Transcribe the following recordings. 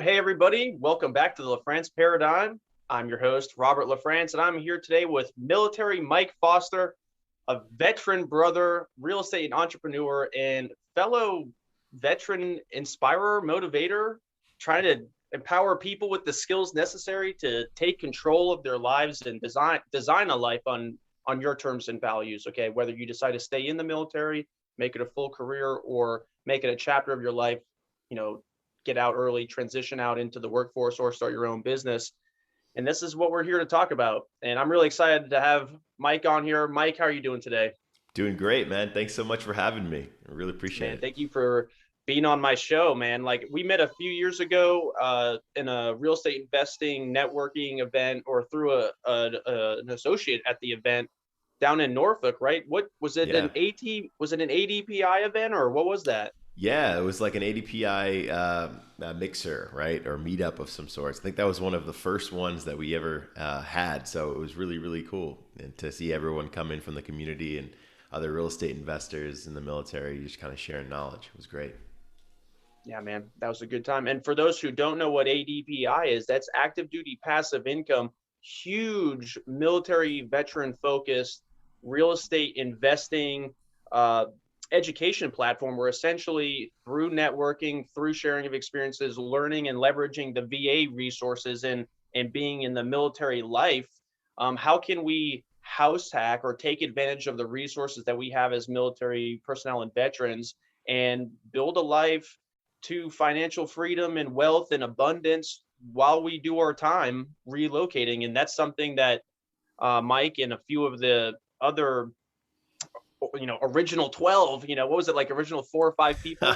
Hey, everybody. Welcome back to the LaFrance Paradigm. I'm your host, Robert LaFrance, and I'm here today with military Mike Foster, a veteran brother, real estate entrepreneur, and fellow veteran inspirer, motivator, trying to empower people with the skills necessary to take control of their lives and design a life on your terms and values. Okay, whether you decide to stay in the military, make it a full career, or make it a chapter of your life, you know, get out early, transition out into the workforce, or start your own business. And this is what we're here to talk about. And I'm really excited to have Mike on here. Mike, how are you doing today? Doing great, man. Thanks so much for having me. I really appreciate Man, it. thank you for being on my show, man. Like we met a few years ago in a real estate investing networking event or through an associate at the event down in Norfolk, right? What was it Yeah. was it an ADPI event or what was that? Yeah, it was like an ADPI mixer, right? Or meetup of some sorts. I think that was one of the first ones that we ever had. So it was really, really cool. And to see everyone come in from the community and other real estate investors in the military, just kind of sharing knowledge. It was great. Yeah, man, that was a good time. And for those who don't know what ADPI is, that's active duty passive income, huge military veteran focused real estate investing uh, education platform where essentially through networking, through sharing of experiences, learning and leveraging the VA resources and being in the military life, how can we house hack or take advantage of the resources that we have as military personnel and veterans and build a life to financial freedom and wealth and abundance while we do our time relocating. And that's something that Mike and a few of the other, original 12, what was it, like original 4 or 5 people?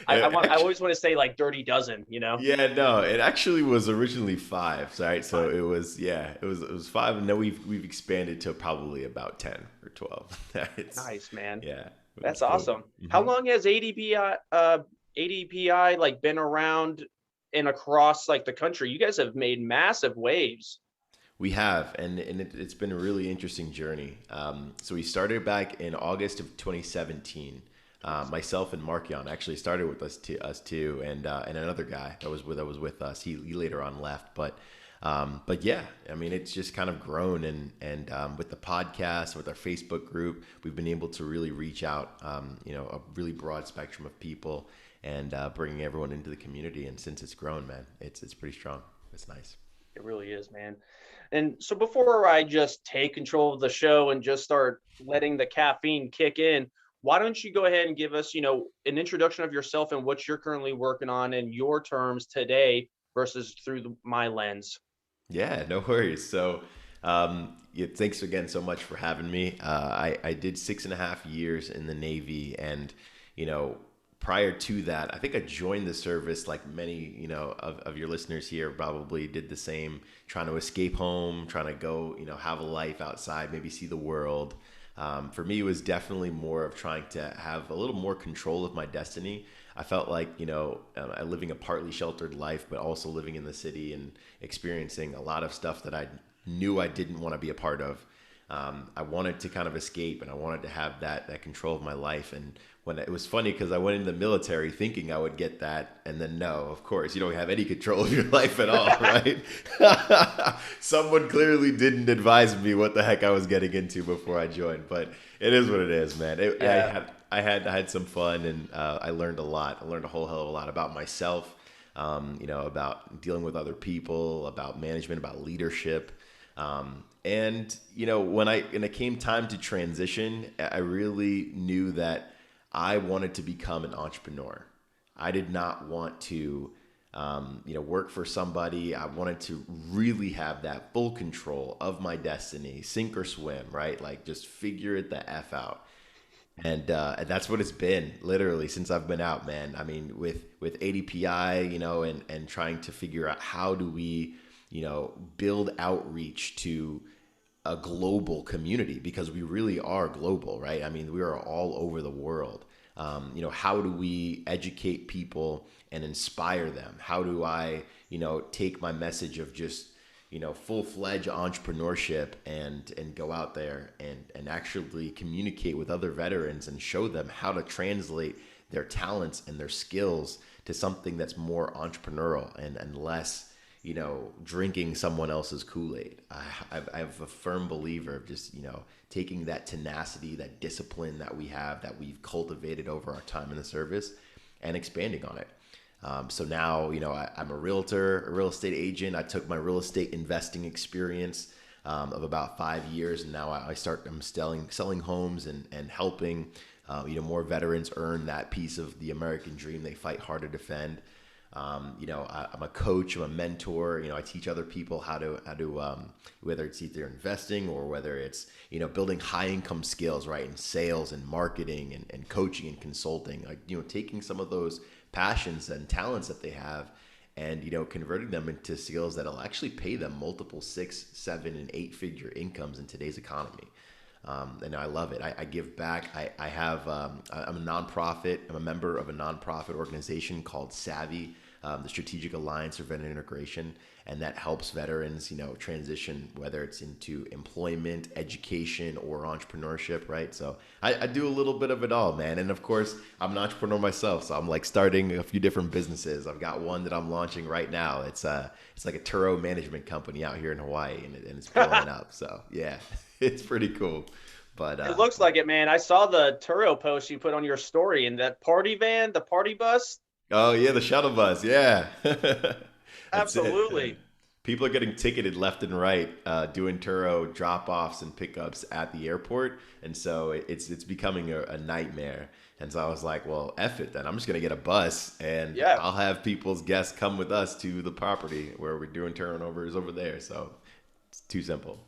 I Actually, always want to say like dirty dozen. yeah, no, it actually was originally five, right? So Five. it was, yeah, it was five, and then we've expanded to probably about 10 or 12. It's Nice, man. yeah, it was That's cool. awesome. How Hmm. long has ADPI like been around and across like the country? You guys have made massive waves. We have, and it's been a really interesting journey. So we started back in August of 2017. Myself and Markion actually started with us two, and another guy that was with us. He later on left, but yeah, I mean it's just kind of grown, and with the podcast, with our Facebook group, we've been able to really reach out, a really broad spectrum of people, and bringing everyone into the community. And since it's grown, man, it's pretty strong. It's nice. It really is, man. And so before I just take control of the show and just start letting the caffeine kick in, why don't you go ahead and give us, an introduction of yourself and what you're currently working on in your terms today versus through my lens. Yeah, no worries. So, yeah, thanks again so much for having me. I did 6.5 years in the Navy, and you know, prior to that, I think I joined the service like many, of your listeners here probably did the same, trying to escape home, trying to go, have a life outside, maybe see the world. For me, it was definitely more of trying to have a little more control of my destiny. I felt like, living a partly sheltered life, but also living in the city and experiencing a lot of stuff that I knew I didn't want to be a part of. I wanted to kind of escape, and I wanted to have that control of my life. And when it was funny because I went into the military thinking I would get that, and then no, of course you don't have any control of your life at all, right? Someone clearly didn't advise me what the heck I was getting into before I joined, but it is what it is, man. Yeah. I had some fun, and I learned a lot. I learned a whole hell of a lot about myself, about dealing with other people, about management, about leadership. And when it came time to transition, I really knew that I wanted to become an entrepreneur. I did not want to, work for somebody. I wanted to really have that full control of my destiny, sink or swim, right? Like just figure it the f out. And that's what it's been literally since I've been out, man. I mean, with ADPI, and trying to figure out how do we, build outreach to a global community, because we really are global, right? I mean, we are all over the world. How do we educate people and inspire them? How do I, take my message of just, full-fledged entrepreneurship and go out there and actually communicate with other veterans and show them how to translate their talents and their skills to something that's more entrepreneurial and less, drinking someone else's Kool-Aid. I'm a firm believer of just, taking that tenacity, that discipline that we have, that we've cultivated over our time in the service, and expanding on it. So now, I'm a realtor, a real estate agent. I took my real estate investing experience of about 5 years, and now I'm selling homes and helping, more veterans earn that piece of the American dream they fight hard to defend. I'm a coach, I'm a mentor. I teach other people how to whether it's either investing or whether it's, building high income skills, right? In sales and marketing and coaching and consulting, like, taking some of those passions and talents that they have and, converting them into skills that'll actually pay them multiple 6, 7, and 8-figure incomes in today's economy. And I love it. I give back. I'm a nonprofit. I'm a member of a nonprofit organization called Savvy, the Strategic Alliance for Veteran Integration, and that helps veterans, transition, whether it's into employment, education, or entrepreneurship, right? So I do a little bit of it all, man. And of course, I'm an entrepreneur myself, so I'm like starting a few different businesses. I've got one that I'm launching right now. It's like a Turo management company out here in Hawaii, and it's blowing up. So yeah, it's pretty cool. But It looks like it, man. I saw the Turo post you put on your story, and that party van, the party bus. oh yeah, the shuttle bus, yeah. That's it, man. Absolutely. People are getting ticketed left and right, doing Turo drop-offs and pickups at the airport, and so it's becoming a nightmare. And so I was like, well, F it then. I'm just gonna get a bus, and Yeah, I'll have people's guests come with us to the property where we're doing turnovers over there. So it's too simple.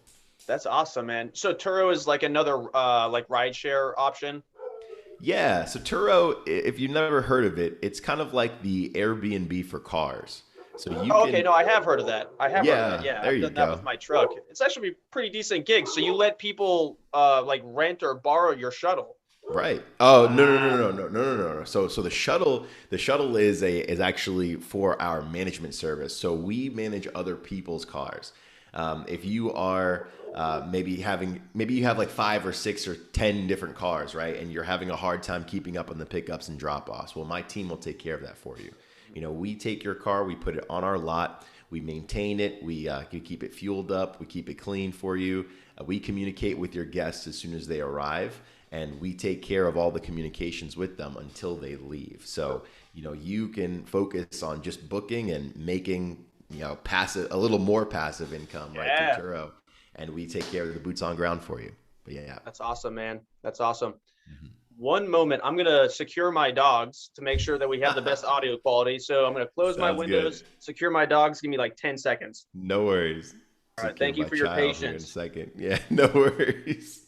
that's awesome, man. So Turo is like another like rideshare option. Yeah, so Turo, if you've never heard of it, it's kind of like the Airbnb for cars. So you Oh, okay, can, no, I have heard of that. I have heard of that. yeah, Yeah, there I've you done that go. with my truck. It's actually a pretty decent gig. So you let people like rent or borrow your shuttle. Right. Oh, no, no, no, no, Wow. no, no, no, no, no. So the shuttle is actually for our management service. So we manage other people's cars. If you are maybe you have like 5 or 6 or 10 different cars, right? And you're having a hard time keeping up on the pickups and drop offs. Well, my team will take care of that for you. We take your car, we put it on our lot, we maintain it, we keep it fueled up, we keep it clean for you. We communicate with your guests as soon as they arrive, and we take care of all the communications with them until they leave. So, you can focus on just booking and making, passive, a little more passive income, right, through Yeah, Turo, and we take care of the boots on ground for you. But yeah. that's awesome, man. That's awesome. Mhm. One moment, I'm gonna secure my dogs to make sure that we have the best audio quality. So I'm gonna close my Sounds good. windows, secure my dogs. Give me like 10 seconds. No worries. All right, Secure thank you my for your child here in a patience. second. Yeah, no worries.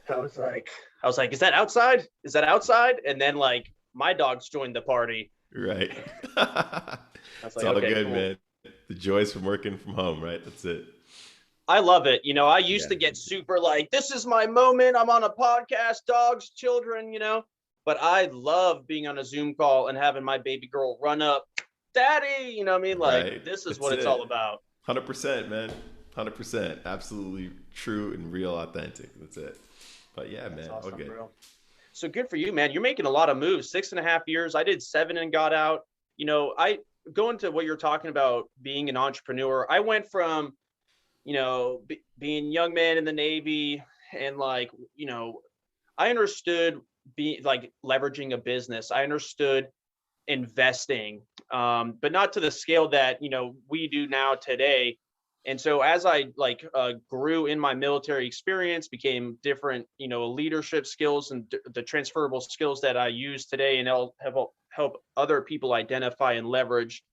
I was like, I was like, is that outside? Is that outside? And then like my dogs joined the party. Right. I was It's like, all okay, good, cool. man. The joys from working from home, right? That's it. I love it. I used Yeah. to get super like, this is my moment. I'm on a podcast, dogs, children. But I love being on a Zoom call and having my baby girl run up, daddy. You know what I mean? Like, Right. this is That's what it's all it. about. 100%, man. 100%. Absolutely true and real authentic. That's it. But yeah, That's man, all awesome, good. bro. So good for you, man. You're making a lot of moves. 6.5 years. I did 7 and got out. I go into what you're talking about being an entrepreneur. I went from, being young man in the Navy and like, I understood being like leveraging a business. I understood investing, but not to the scale that we do now today. And so as I like grew in my military experience, became different, leadership skills and the transferable skills that I use today, and help other people identify and leverage.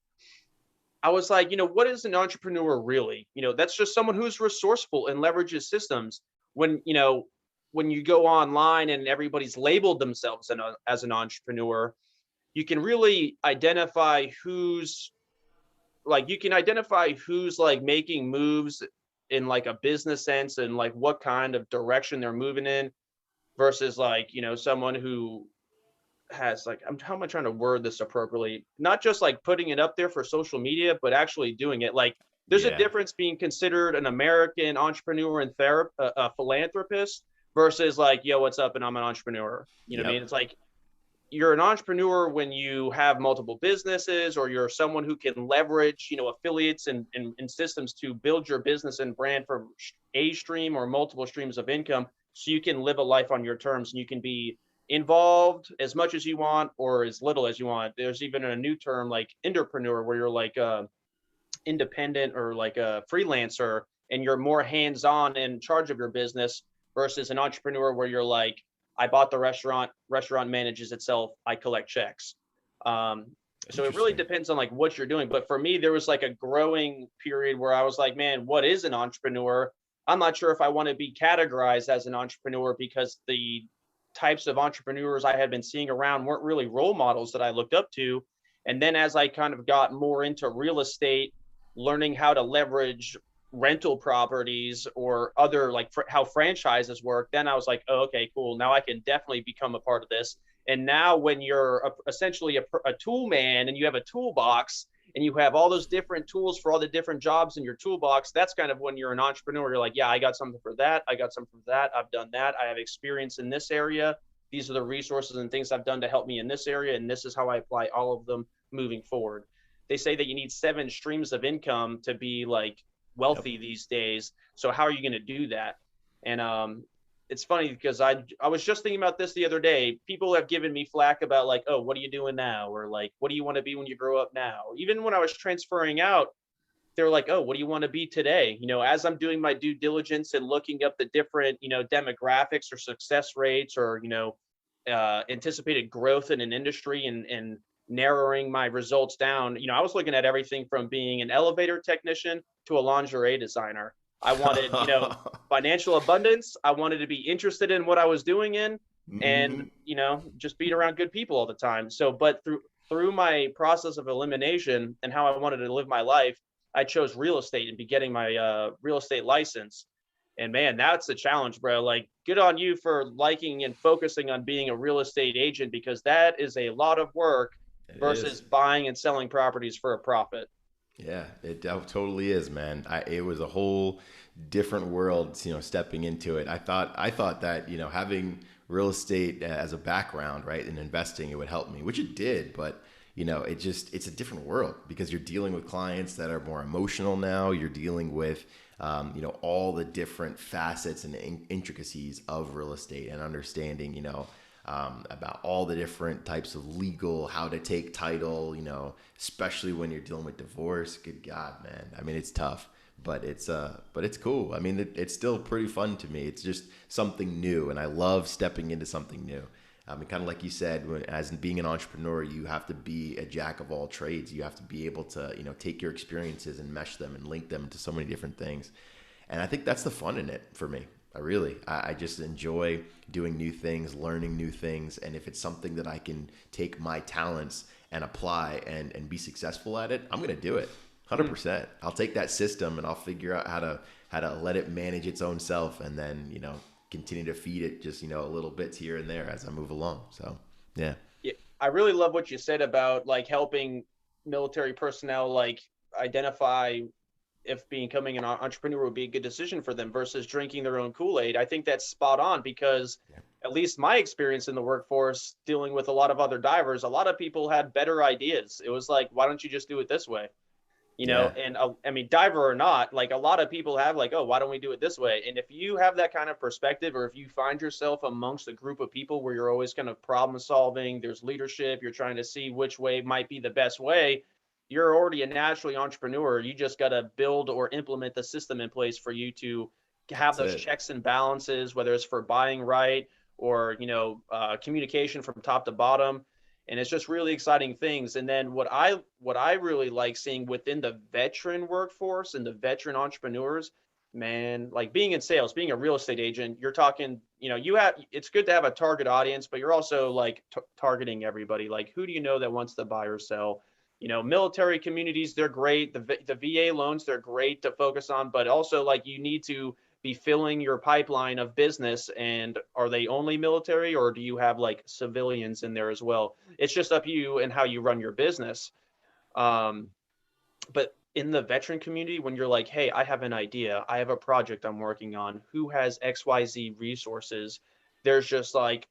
I was like, what is an entrepreneur really? That's just someone who's resourceful and leverages systems. When you go online and everybody's labeled themselves as an entrepreneur, you can really identify who's like making moves in like a business sense and like what kind of direction they're moving in versus like someone who has like how am I trying to word this appropriately, not just like putting it up there for social media but actually doing it. Like there's a Yeah. difference being considered an American entrepreneur and a philanthropist versus like, yo, what's up, and I'm an entrepreneur. You know what I mean? Yep. It's like you're an entrepreneur when you have multiple businesses, or you're someone who can leverage, affiliates and systems to build your business and brand from a stream or multiple streams of income, so you can live a life on your terms and you can be involved as much as you want or as little as you want. There's even a new term like entrepreneur, where you're like independent or like a freelancer, and you're more hands-on in charge of your business, versus an entrepreneur where you're like, I bought the restaurant manages itself, I collect checks. um, so it really Interesting. depends on like what you're doing. But for me, there was like a growing period where I was like, man, what is an entrepreneur? I'm not sure if I want to be categorized as an entrepreneur, because the types of entrepreneurs I had been seeing around weren't really role models that I looked up to. And then as I kind of got more into real estate, learning how to leverage rental properties or other like how franchises work, then I was like, oh, okay, cool. Now I can definitely become a part of this. And now when you're essentially a tool man and you have a toolbox and you have all those different tools for all the different jobs in your toolbox, that's kind of when you're an entrepreneur. You're like, yeah, I got something for that. I got something for that. I've done that. I have experience in this area. These are the resources and things I've done to help me in this area. And this is how I apply all of them moving forward. They say that you need 7 streams of income to be like Yep. wealthy these days. So how are you going to do that? And it's funny because I was just thinking about this the other day. People have given me flack about like, oh, what are you doing now? Or like, what do you want to be when you grow up now? Even when I was transferring out, they're like, oh, what do you want to be today? As I'm doing my due diligence and looking up the different, demographics or success rates, or, anticipated growth in an industry, and narrowing my results down, I was looking at everything from being an elevator technician to a lingerie designer. I wanted, financial abundance. I wanted to be interested in what I was doing in, and, Hmm. just being around good people all the time. So, but through my process of elimination and how I wanted to live my life, I chose real estate and be getting my real estate license. And man, that's the challenge, bro. Like, good on you for liking and focusing on being a real estate agent, because that is a lot of work It versus is. buying and selling properties for a profit. Yeah, it totally is, man. It was a whole different world, stepping into it. I thought that, having real estate as a background, right, and investing, it would help me, which it did, but it's a different world because you're dealing with clients that are more emotional now. You're dealing with, all the different facets and intricacies of real estate and understanding, about all the different types of legal, how to take title, especially when you're dealing with divorce. Good God, man. I mean, it's tough, but it's cool. I mean, it's still pretty fun to me. It's just something new, and I love stepping into something new. I mean, kind of like you said, as being an entrepreneur, you have to be a jack of all trades. You have to be able to, take your experiences and mesh them and link them to so many different things. And I think that's the fun in it for me. I just enjoy doing new things, learning new things. And if it's something that I can take my talents and apply and be successful at it, I'm going to do it. Hmm. 100%. I'll take that system and I'll figure out how to let it manage its own self, and then, continue to feed it just, a little bits here and there as I move along. So, yeah. Yeah, I really love what you said about like helping military personnel like identify if becoming an entrepreneur would be a good decision for them versus drinking their own Kool-Aid. I think that's spot on, because Yeah. at least my experience in the workforce dealing with a lot of other divers, a lot of people had better ideas. It was like, why don't you just do it this way? Yeah. And I mean, diver or not, like a lot of people have like, oh, why don't we do it this way? And if you have that kind of perspective, or if you find yourself amongst a group of people where you're always kind of problem solving, there's leadership, you're trying to see which way might be the best way, you're already a naturally entrepreneur. You just got to build or implement the system in place for you to have That's those it. checks and balances, whether it's for buying right, or communication from top to bottom. And it's just really exciting things. And then what I really like seeing within the veteran workforce and the veteran entrepreneurs, man, like being in sales, being a real estate agent, you're talking, it's good to have a target audience, but you're also like targeting everybody. Like, who do you know that wants to buy or sell? Military communities, they're great. The VA loans, they're great to focus on, but also like you need to be filling your pipeline of business. And are they only military, or do you have like civilians in there as well? It's just up to you and how you run your business. Um, but in the veteran community, when you're like, hey, I have an idea, I have a project I'm working on, who has XYZ resources, there's just like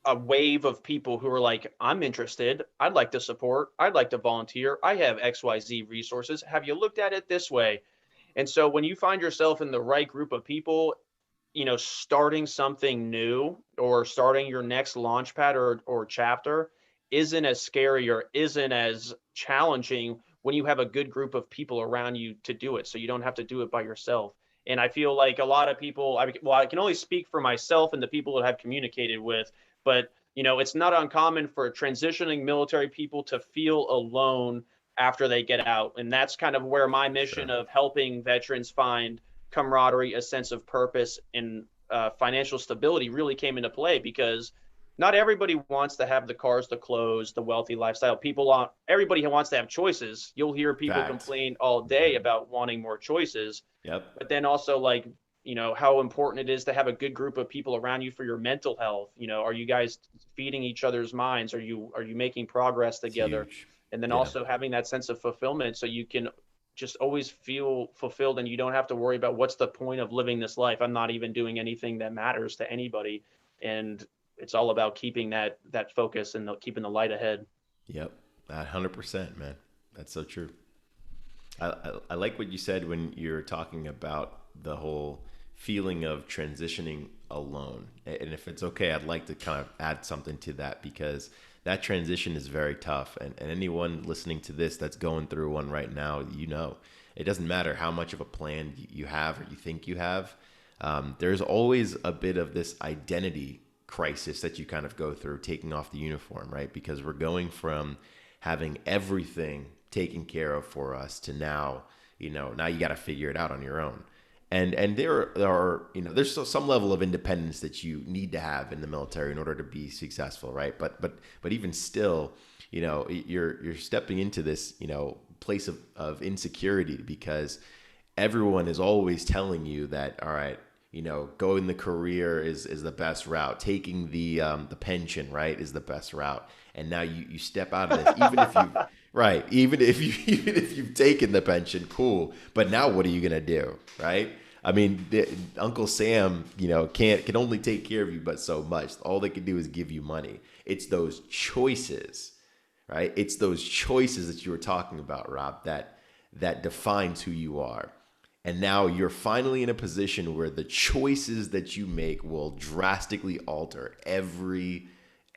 a wave of people who are like, I'm interested. I'd like to support. I'd like to volunteer. I have XYZ resources. Have you looked at it this way? And so when you find yourself in the right group of people, starting something new or starting your next launch pad or chapter isn't as scary or isn't as challenging when you have a good group of people around you to do it. So you don't have to do it by yourself. And I feel like a lot of people, I can only speak for myself and the people that I've communicated with, but it's not uncommon for transitioning military people to feel alone after they get out. And that's kind of where my mission Sure. of helping veterans find camaraderie, a sense of purpose, and financial stability really came into play because not everybody wants to have the cars, the clothes, the wealthy lifestyle. Everybody wants to have choices. You'll hear people Fact. complain all day about wanting more choices, Yep. but then also like, how important it is to have a good group of people around you for your mental health. Are you guys feeding each other's minds? Are you making progress It's together? huge. And then Yeah. also having that sense of fulfillment so you can just always feel fulfilled and you don't have to worry about what's the point of living this life. I'm not even doing anything that matters to anybody. And it's all about keeping that focus and keeping the light ahead. Yep. 100%, man. That's so true. I like what you said when you're talking about the whole feeling of transitioning alone. And if it's okay, I'd like to kind of add something to that because that transition is very tough. And anyone listening to this that's going through one right now, it doesn't matter how much of a plan you have or you think you have. There's always a bit of this identity crisis that you kind of go through taking off the uniform, right? Because we're going from having everything taken care of for us to now, now you got to figure it out on your own. And there are, there's some level of independence that you need to have in the military in order to be successful, right? But even still, you're stepping into this, place of insecurity because everyone is always telling you that, all right, going the career is the best route. Taking the pension, right, is the best route. And now you step out of this, even if you right, even if you even if you've taken the pension, cool. But now what are you gonna do, right? I mean, Uncle Sam, can only take care of you, but so much. All they can do is give you money. It's those choices, right? It's those choices that you were talking about, Rob, that defines who you are. And now you're finally in a position where the choices that you make will drastically alter everything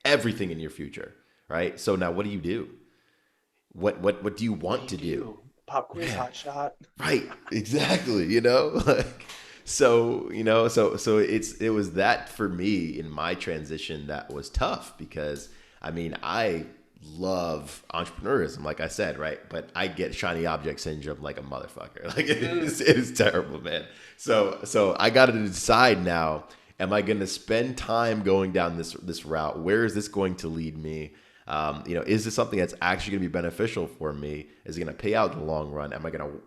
in your future, right? So now what do you do? What do you What do want you to do? do? Pop quiz, Yeah, hot shot. right. Exactly. Like, so it was that for me in my transition that was tough because I mean I love entrepreneurism, like I said, right? But I get shiny object syndrome like a motherfucker. Like it is terrible, man. So I got to decide now. Am I going to spend time going down this route? Where is this going to lead me? Is this something that's actually going to be beneficial for me? Is it going to pay out in the long run? Am I going to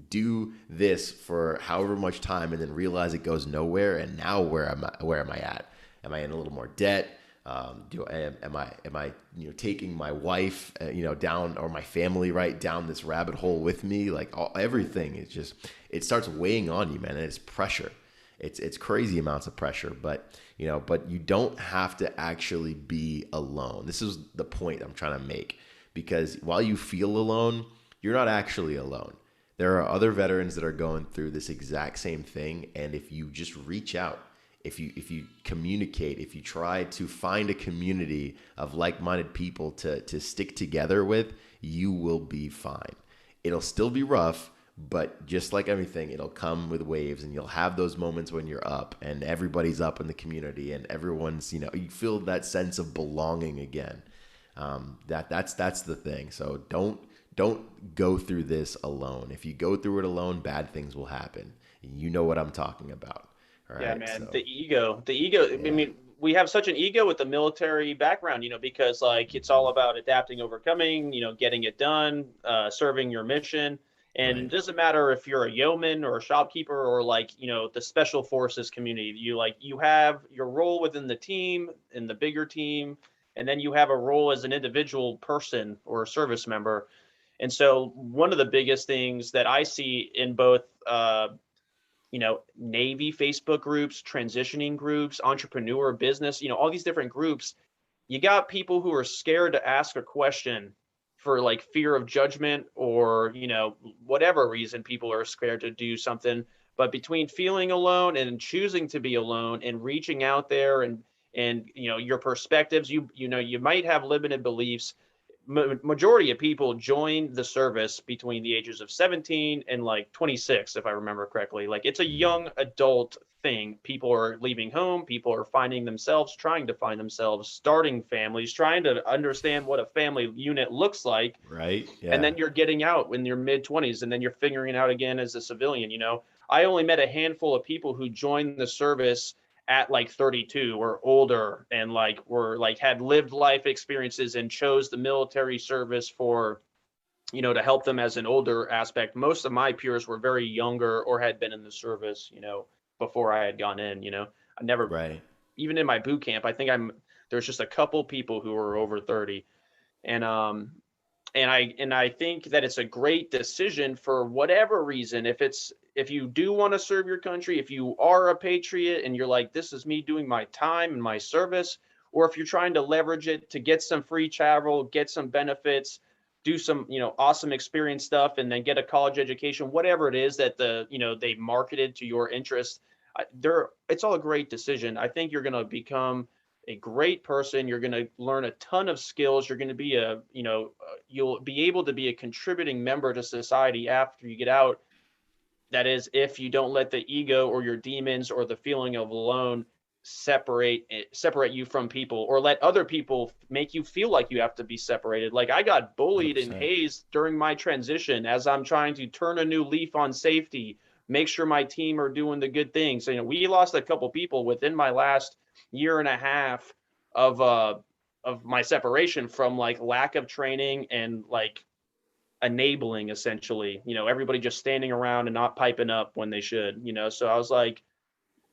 do this for however much time and then realize it goes nowhere? And now where am I at? Am I in a little more debt? Am I taking my wife down or my family right down this rabbit hole with me? Like everything is just it starts weighing on you, man, and it's pressure. It's crazy amounts of pressure, but you don't have to actually be alone. This is the point I'm trying to make because while you feel alone, you're not actually alone. There are other veterans that are going through this exact same thing, and if you just reach out, if you communicate, if you try to find a community of like-minded people to stick together with, you will be fine. It'll still be rough, but just like everything, it'll come with waves, and you'll have those moments when you're up, and everybody's up in the community, and everyone's you feel that sense of belonging again. That's the thing. So don't go through this alone. If you go through it alone, bad things will happen. You know what I'm talking about. All Yeah, right. man. So The ego. I yeah, mean, we have such an ego with the military background, because like it's all about adapting, overcoming, getting it done, serving your mission. And right. it doesn't matter if you're a yeoman or a shopkeeper or like, the special forces community. You have your role within the team, in the bigger team, and then you have a role as an individual person or a service member. And so one of the biggest things that I see in both Navy Facebook groups, transitioning groups, entrepreneur business, all these different groups. you got people who are scared to ask a question for like fear of judgment, or whatever reason people are scared to do something. But between feeling alone and choosing to be alone and reaching out there, and your perspectives, you might have limited beliefs. Majority of people join the service between the ages of 17 and like 26, if I remember correctly. Like, it's a Mm. young adult thing. People are leaving home, people are finding themselves, trying to find themselves, starting families, trying to understand what a family unit looks like. Right? And Yeah. then you're getting out in your mid 20s, and then you're figuring it out again as a civilian. I only met a handful of people who joined the service at like 32 or older, and like were like had lived life experiences and chose the military service for to help them as an older aspect. Most of my peers were very younger or had been in the service before I had gone in. I never, Right. even in my boot camp, I think there's just a couple people who were over 30. And um and I think that it's a great decision for whatever reason. If you do want to serve your country, if you are a patriot and you're like, this is me doing my time and my service, or if you're trying to leverage it to get some free travel, get some benefits, do some awesome experience stuff, and then get a college education, whatever it is that they marketed to your interest, it's all a great decision. I think you're going to become a great person. You're going to learn a ton of skills. You're going to be you'll be able to be a contributing member to society after you get out. That is, if you don't let the ego or your demons or the feeling of alone separate you from people, or let other people make you feel like you have to be separated. Like, I got bullied and 100%. hazed during my transition as I'm trying to turn a new leaf on safety, make sure my team are doing the good things. We lost a couple people within my last year and a half of my separation from like lack of training and like enabling, essentially. Everybody just standing around and not piping up when they should. So I was like,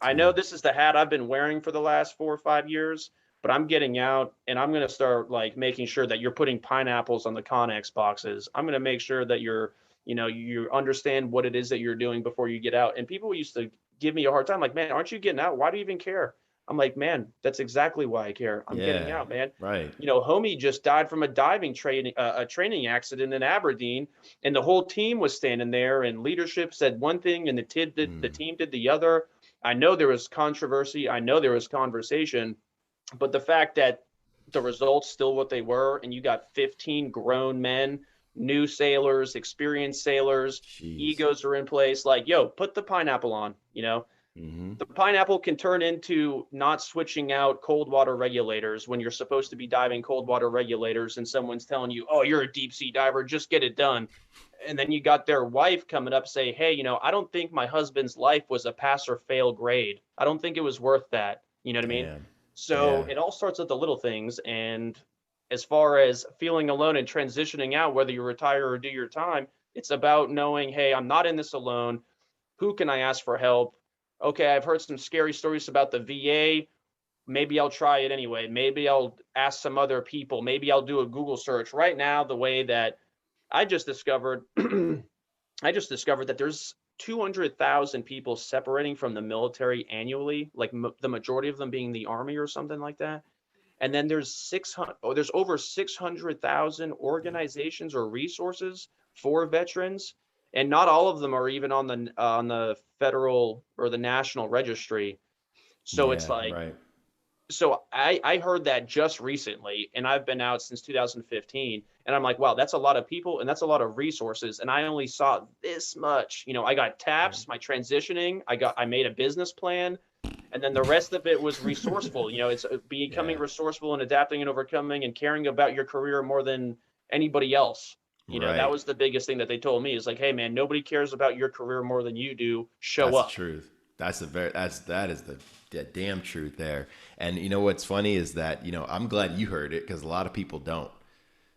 I know Dude. this is the hat I've been wearing for the last 4 or 5 years, but I'm getting out and I'm going to start like making sure that you're putting pineapples on the Connex boxes. I'm going to make sure that you understand what it is that you're doing before you get out. And people used to give me a hard time, like, man, aren't you getting out? Why do you even care? I'm like, man, that's exactly why I care. I'm getting Yeah. out, man. Right. Homie just died from a diving training a training accident in Aberdeen, and the whole team was standing there, and leadership said one thing, and the Mm. team did the other. I know there was controversy. I know there was conversation, but the fact that the results still what they were, and you got 15 grown men, new sailors, experienced sailors, Jeez. egos are in place. Like, yo, put the pineapple on. Mm-hmm. The pineapple can turn into not switching out cold water regulators when you're supposed to be diving cold water regulators, and someone's telling you, oh, you're a deep sea diver, just get it done. And then you got their wife coming up say, hey, I don't think my husband's life was a pass or fail grade. I don't think it was worth that. You know what I mean? Damn. So Yeah. it all starts with the little things. And as far as feeling alone and transitioning out, whether you retire or do your time, it's about knowing, hey, I'm not in this alone. Who can I ask for help? Okay, I've heard some scary stories about the VA. Maybe I'll try it anyway. Maybe I'll ask some other people. Maybe I'll do a Google search. Right now, the way that I just discovered, I just discovered that there's 200,000 people separating from the military annually, like the majority of them being the Army or something like that. And then there's over 600,000 organizations or resources for veterans, and not all of them are even on the federal or the national registry. So it's Yeah. like, Right. so I heard that just recently, and I've been out since 2015, and I'm like, wow, that's a lot of people and that's a lot of resources, and I only saw this much. I got Right. taps, my transitioning, I made a business plan, and then the rest of it was resourceful. It's becoming Yeah. resourceful and adapting and overcoming and caring about your career more than anybody else. That Right. was the biggest thing that they told me, is like, hey man, nobody cares about your career more than you do. Show That's the up. truth. That is the damn truth there. And you know what's funny is that, I'm glad you heard it, because a lot of people don't.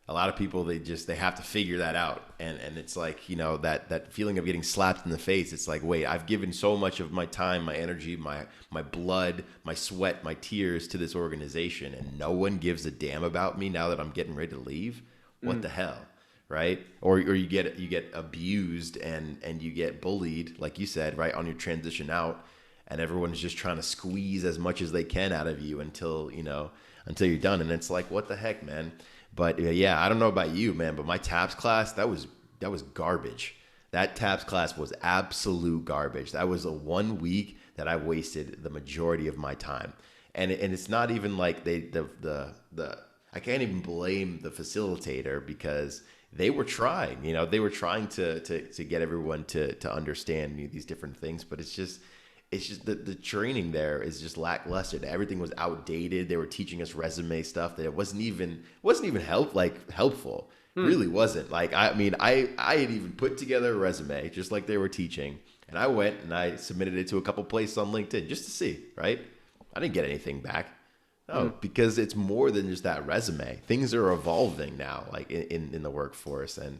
A lot of people, they have to figure that out. And it's like, that feeling of getting slapped in the face. It's like, wait, I've given so much of my time, my energy, my blood, my sweat, my tears to this organization, and no one gives a damn about me now that I'm getting ready to leave. What Mm. the hell? Right? Or you get abused and you get bullied, like you said, right, on your transition out, and everyone's just trying to squeeze as much as they can out of you until until you're done. And it's like, what the heck, man? But yeah, I don't know about you, man, but my TAPS class, that was garbage. That TAPS class was absolute garbage. That was a 1 week that I wasted the majority of my time. And it's not even like the I can't even blame the facilitator because they were trying, they were trying to get everyone to understand these different things, but it's just the training there is just lackluster. Everything was outdated. They were teaching us resume stuff that it wasn't even helpful. Hmm. Really wasn't. Like, I mean, I had even put together a resume just like they were teaching, and I went and I submitted it to a couple places on LinkedIn just to see, right? I didn't get anything back. Hmm. No, because it's more than just that resume. Things are evolving now, like in the workforce, and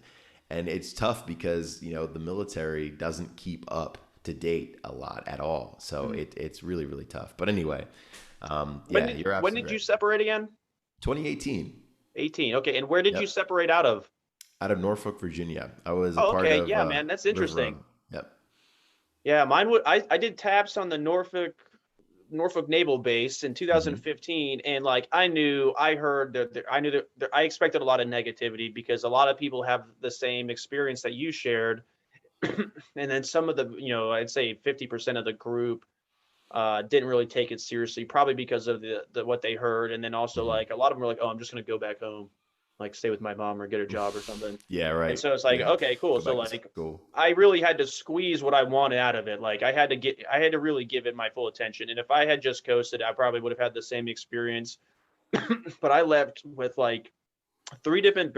it's tough because the military doesn't keep up to date a lot at all. So Hmm. it's really really tough. But anyway, When yeah, did you're when absolutely did you right. separate again? 2018. 18. Okay. And where did you Yep, separate out of? out of Norfolk, Virginia. I was a Oh, part okay. of Yeah, man, that's River interesting. Run. Yep. Yeah, mine would I did taps on the Norfolk Naval Base in Hmm. 2015, and like I heard I knew that I expected a lot of negativity because a lot of people have the same experience that you shared, and then some of the I'd say 50% of the group didn't really take it seriously, probably because of the what they heard, and then also Hmm. like a lot of them were like, oh, I'm just gonna go back home, like stay with my mom or get a job or something. Yeah. And Right. so it's like, Yeah. okay, cool. Go So back to like school. I really had to squeeze what I wanted out of it. Like I had to really give it my full attention. And if I had just coasted, I probably would have had the same experience. But I left with like three different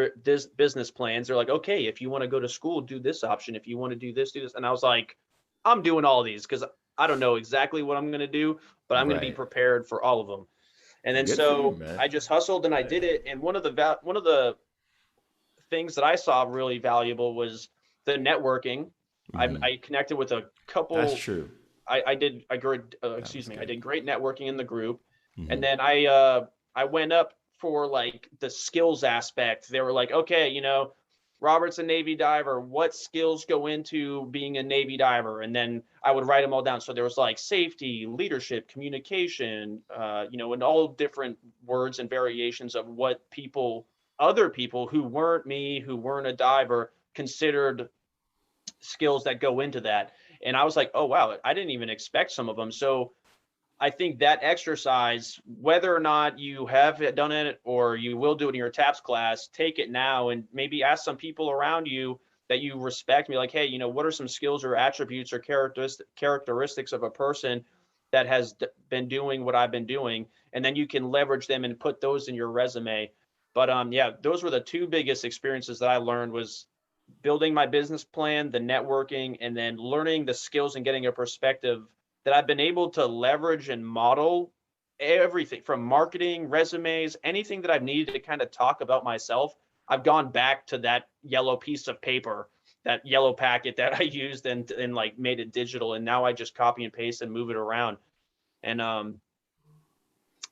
business plans. They're like, okay, if you want to go to school, do this option. If you want to do this, do this. And I was like, I'm doing all these because I don't know exactly what I'm going to do, but I'm going to be Right. prepared for all of them. And then Good for you, so man. I just hustled and I did Yeah. it. And one of the things that I saw really valuable was the networking. Hmm. I connected with a That's couple. true. I did I great That excuse was me. I good. did great networking in the group, and Hmm. then I went up for like the skills aspect. They were like, okay, Robert's a Navy diver. What skills go into being a Navy diver? And then I would write them all down. So there was like safety, leadership, communication, and all different words and variations of what other people who weren't me, who weren't a diver, considered skills that go into that. And I was like, oh, wow, I didn't even expect some of them. So I think that exercise, whether or not you have done it or you will do it in your TAPS class, take it now and maybe ask some people around you that you respect. Be like, hey, what are some skills or attributes or characteristics of a person that has been doing what I've been doing, and then you can leverage them and put those in your resume. But yeah, those were the two biggest experiences that I learned was building my business plan, the networking, and then learning the skills and getting a perspective that I've been able to leverage and model everything from marketing, resumes, anything that I've needed to kind of talk about myself. I've gone back to that yellow piece of paper, that yellow packet that I used and like made it digital. And now I just copy and paste and move it around. And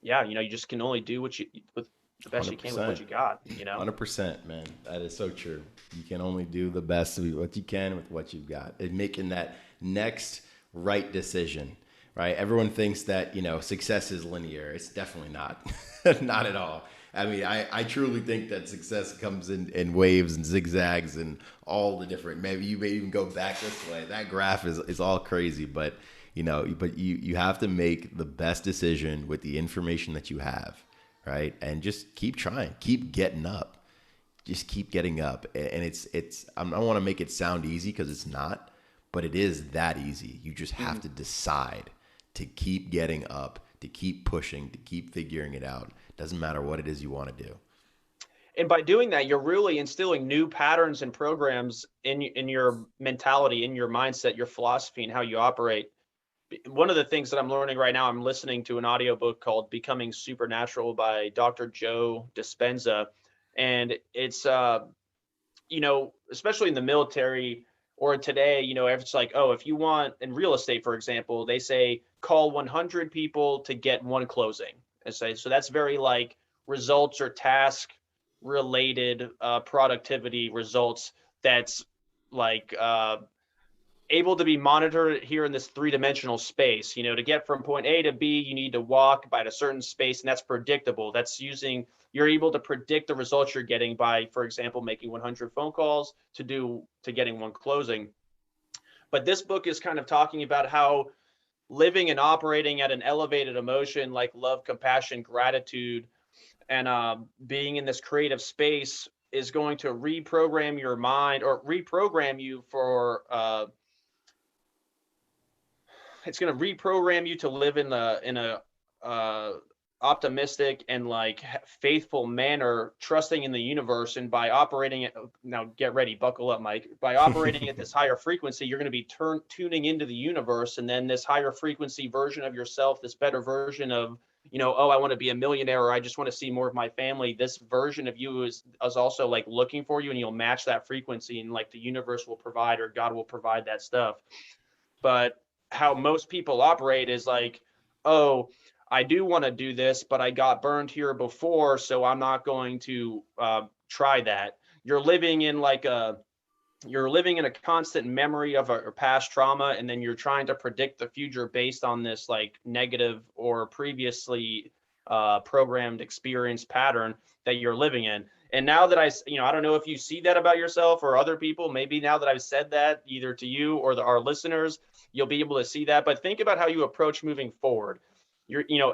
yeah, you just can only do with the best you can with what 100%. you got. 100%, man. That is so true. You can only do the best with what you can with what you've got. And making that next right decision, right? Everyone thinks that, success is linear. It's definitely not. Not at all. I mean, I truly think that success comes in waves and zigzags and all the different, maybe you may even go back this way. That graph is all crazy, but you have to make the best decision with the information that you have, right? And just keep trying, keep getting up, just keep getting up. And I don't want to make it sound easy because it's not, but it is that easy. You just have Mhm. to decide to keep getting up, to keep pushing, to keep figuring it out. Doesn't matter what it is you want to do. And by doing that, you're really instilling new patterns and programs in your mentality, in your mindset, your philosophy, and how you operate. One of the things that I'm learning right now, I'm listening to an audiobook called Becoming Supernatural by Dr. Joe Dispenza. And it's especially in the military or today, if it's like, oh, if you want in real estate, for example, they say call 100 people to get one closing. And so that's very like results or task related productivity results. That's like able to be monitored here in this three-dimensional space. You know, to get from point A to B, you need to walk by a certain space, and that's predictable. That's using, you're able to predict the results you're getting by, for example, making 100 phone calls to getting one closing. But this book is kind of talking about how living and operating at an elevated emotion like love, compassion, gratitude, and being in this creative space is going to reprogram your mind, or reprogram you for it's going to reprogram you to live in a uh, optimistic and like faithful manner, trusting in the universe. And by operating it, now get ready, buckle up, Mike. By operating at this higher frequency, you're going to be tuning into the universe, and then this higher frequency version of yourself, this better version of, you know, oh, I want to be a millionaire, or I just want to see more of my family. This version of you is also like looking for you, and you'll match that frequency, and like the universe will provide, or God will provide that stuff. But how most people operate is like, oh, I do want to do this, but I got burned here before, so I'm not going to try that. You're living in like a you're living in a constant memory of a past trauma, and then you're trying to predict the future based on this like negative or previously programmed experience pattern that you're living in. And now that I don't know if you see that about yourself or other people. Maybe now that I've said that either to you or our listeners, you'll be able to see that. But think about how you approach moving forward.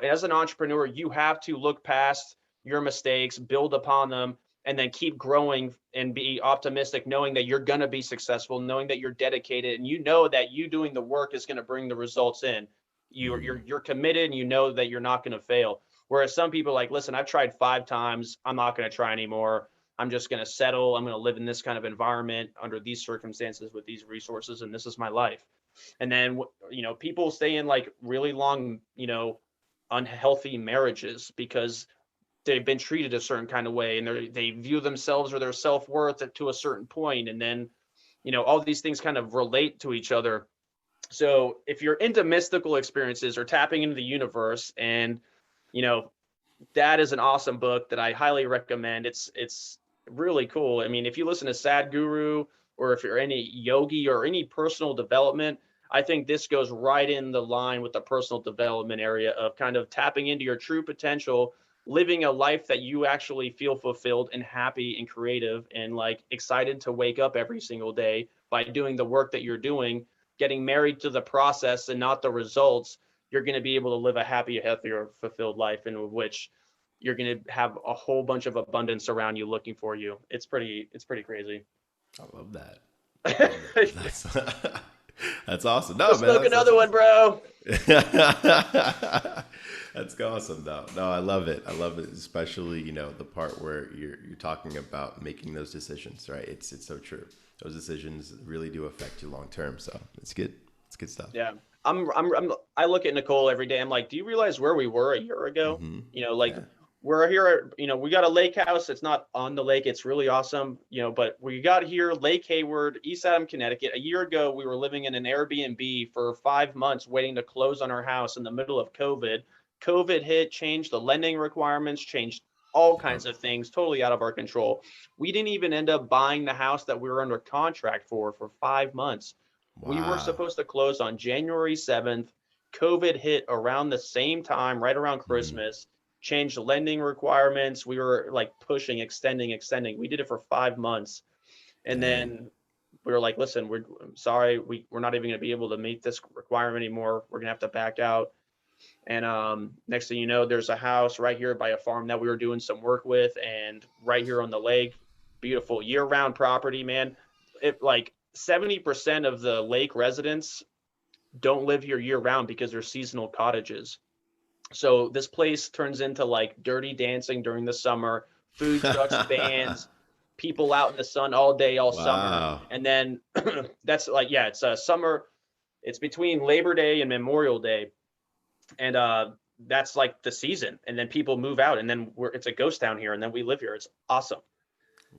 As an entrepreneur, you have to look past your mistakes, build upon them, and then keep growing and be optimistic, knowing that you're going to be successful, knowing that you're dedicated, and you know that you doing the work is going to bring the results in. You're committed, and you know that you're not going to fail. Whereas some people are like, listen, I've tried 5 times, I'm not going to try anymore. I'm just going to settle. I'm going to live in this kind of environment under these circumstances with these resources, and this is my life. And then people stay in like really long, unhealthy marriages because they've been treated a certain kind of way, and they view themselves or their self-worth to a certain point, and then all these things kind of relate to each other. So if you're into mystical experiences or tapping into the universe, and that is an awesome book that I highly recommend. It's really cool. I mean, if you listen to Sadhguru, or if you're any yogi or any personal development, I think this goes right in the line with the personal development area of kind of tapping into your true potential, living a life that you actually feel fulfilled and happy and creative and like excited to wake up every single day by doing the work that you're doing, getting married to the process and not the results. You're going to be able to live a happy, healthier, fulfilled life in which you're going to have a whole bunch of abundance around you looking for you. It's pretty crazy. I love that. I love that. That's awesome. No, Let's man, smoke that's another one, bro. That's awesome, though. No, I love it. I love it, especially the part where you're talking about making those decisions. Right? It's so true. Those decisions really do affect you long term. So it's good. It's good stuff. Yeah. I look at Nicole every day. I'm like, do you realize where we were a year ago? Mm-hmm. Like Yeah. we're here, we got a lake house. It's not on the lake. It's really awesome. But we got here, Lake Hayward, East Adam, Connecticut. A year ago, we were living in an Airbnb for 5 months, waiting to close on our house in the middle of COVID. COVID hit, changed the lending requirements, changed all Yep. kinds of things, totally out of our control. We didn't even end up buying the house that we were under contract for 5 months. We were Wow. supposed to close on January 7th. COVID hit around the same time, right around Mm. Christmas, changed lending requirements. We were like pushing, extending. We did it for 5 months. And Dang. then we were like, listen, I'm sorry, we're not even going to be able to meet this requirement anymore. We're going to have to back out. And next thing you know, there's a house right here by a farm that we were doing some work with, and right here on the lake, beautiful year-round property, man. It like 70% of the lake residents don't live here year-round because they're seasonal cottages. So this place turns into like Dirty Dancing during the summer, food trucks, bands, people out in the sun all day, all summer. Wow. And then that's like, yeah, it's a summer. It's between Labor Day and Memorial Day, and that's like the season. And then people move out, and then it's a ghost town here, and then we live here. It's awesome.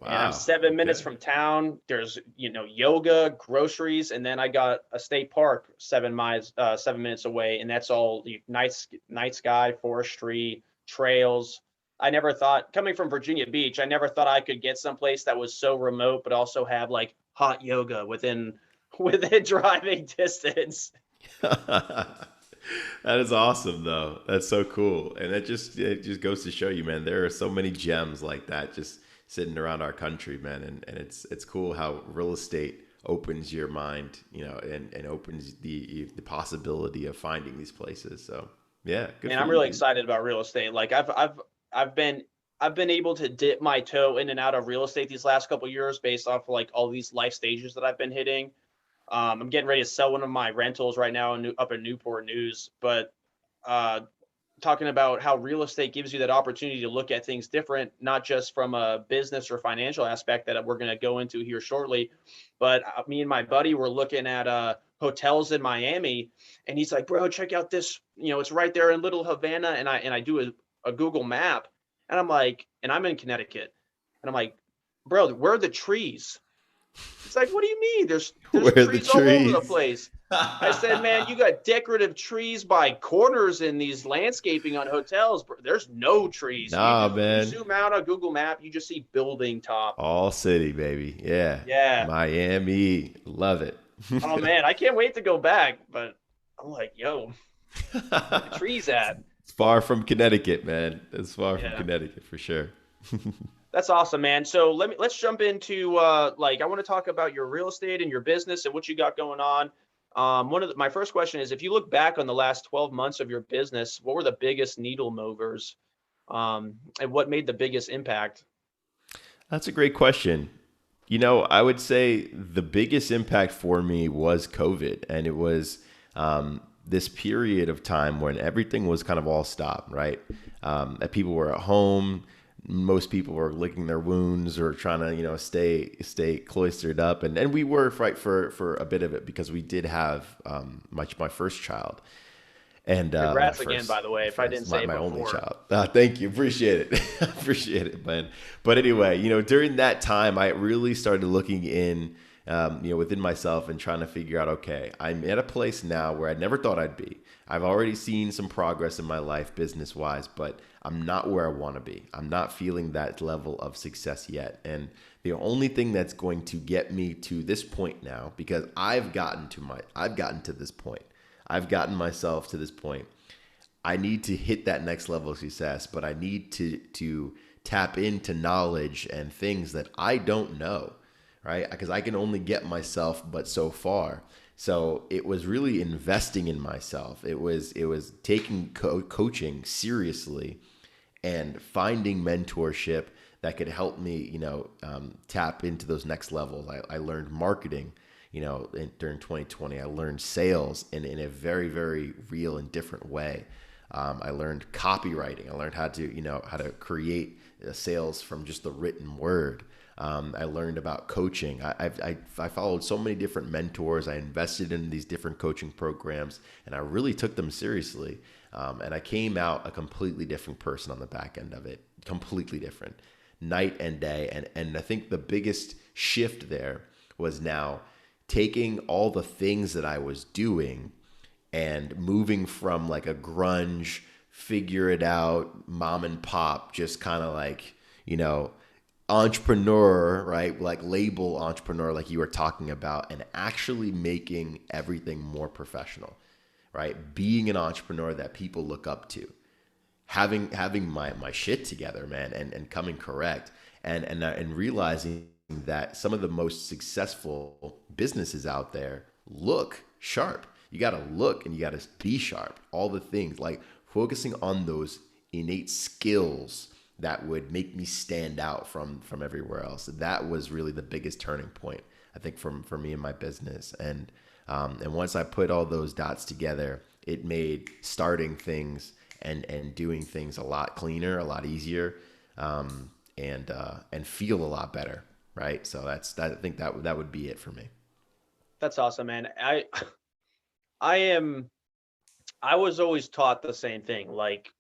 And I'm Wow. 7 minutes Okay. from town. There's yoga, groceries, and then I got a state park 7 miles, 7 minutes away, and that's all night sky, forestry, trails. I never thought, coming from Virginia Beach, I never thought I could get someplace that was so remote, but also have like hot yoga within within driving distance. That is awesome though. That's so cool. And it just goes to show you, man, there are so many gems like that just sitting around our country, man. And it's cool how real estate opens your mind, and opens the possibility of finding these places. So yeah, good Man, for I'm you, really dude. excited about real estate. Like I've been I've been able to dip my toe in and out of real estate these last couple of years based off like all these life stages that I've been hitting. I'm getting ready to sell one of my rentals right now up in Newport News, but uh, talking about how real estate gives you that opportunity to look at things different, not just from a business or financial aspect that we're going to go into here shortly, but me and my buddy were looking at hotels in Miami, and he's like, "Bro, check out this. It's right there in Little Havana." And I do a Google map, and I'm like, and I'm in Connecticut, and I'm like, "Bro, where are the trees?" He's like, "What do you mean? There's Where are the trees all over the trees? place." I said, "Man, you got decorative trees by corners in these landscaping on hotels. There's no trees. Nah, You man. zoom out on Google Map, you just see building top." All city, baby. Yeah. Yeah. Miami. Love it. Oh man, I can't wait to go back. But I'm like, yo, where the trees at? It's far from Connecticut, man. It's far from Yeah. Connecticut for sure. That's awesome, man. So let's jump into like I want to talk about your real estate and your business and what you got going on. My first question is, if you look back on the last 12 months of your business, what were the biggest needle movers, and what made the biggest impact? That's a great question. I would say the biggest impact for me was COVID, and it was this period of time when everything was kind of all stopped, right? That people were at home, most people were licking their wounds or trying to, stay cloistered up, and we were right for a bit of it because we did have my first child. And Congrats again, by the way, if I didn't say it my only before. child. Thank you, appreciate it, appreciate it, man. But anyway, during that time, I really started looking in, within myself and trying to figure out, okay, I'm at a place now where I never thought I'd be. I've already seen some progress in my life, business wise, but I'm not where I want to be. I'm not feeling that level of success yet, and the only thing that's going to get me to this point now, because I've gotten to this point. I've gotten myself to this point. I need to hit that next level of success, but I need to tap into knowledge and things that I don't know, right? Because I can only get myself but so far. So it was really investing in myself. It was taking coaching seriously and finding mentorship that could help me, tap into those next levels. I learned marketing, during 2020. I learned sales in a very, very real and different way. I learned copywriting. I learned how to create sales from just the written word. I learned about coaching. I followed so many different mentors. I invested in these different coaching programs, and I really took them seriously. And I came out a completely different person on the back end of it, completely different, night and day. And I think the biggest shift there was now taking all the things that I was doing and moving from like a grunge, figure it out, mom and pop, just kind of like, entrepreneur, right? Like label entrepreneur, like you were talking about, and actually making everything more professional, right? Being an entrepreneur that people look up to, having my shit together, man, and coming correct, and realizing that some of the most successful businesses out there look sharp. You got to look and you got to be sharp. All the things like focusing on those innate skills that would make me stand out from everywhere else. That was really the biggest turning point, I think, for me and my business. And once I put all those dots together, it made starting things and doing things a lot cleaner, a lot easier, and feel a lot better, right? So I think that would be it for me. That's awesome, man. I am I was always taught the same thing. Like,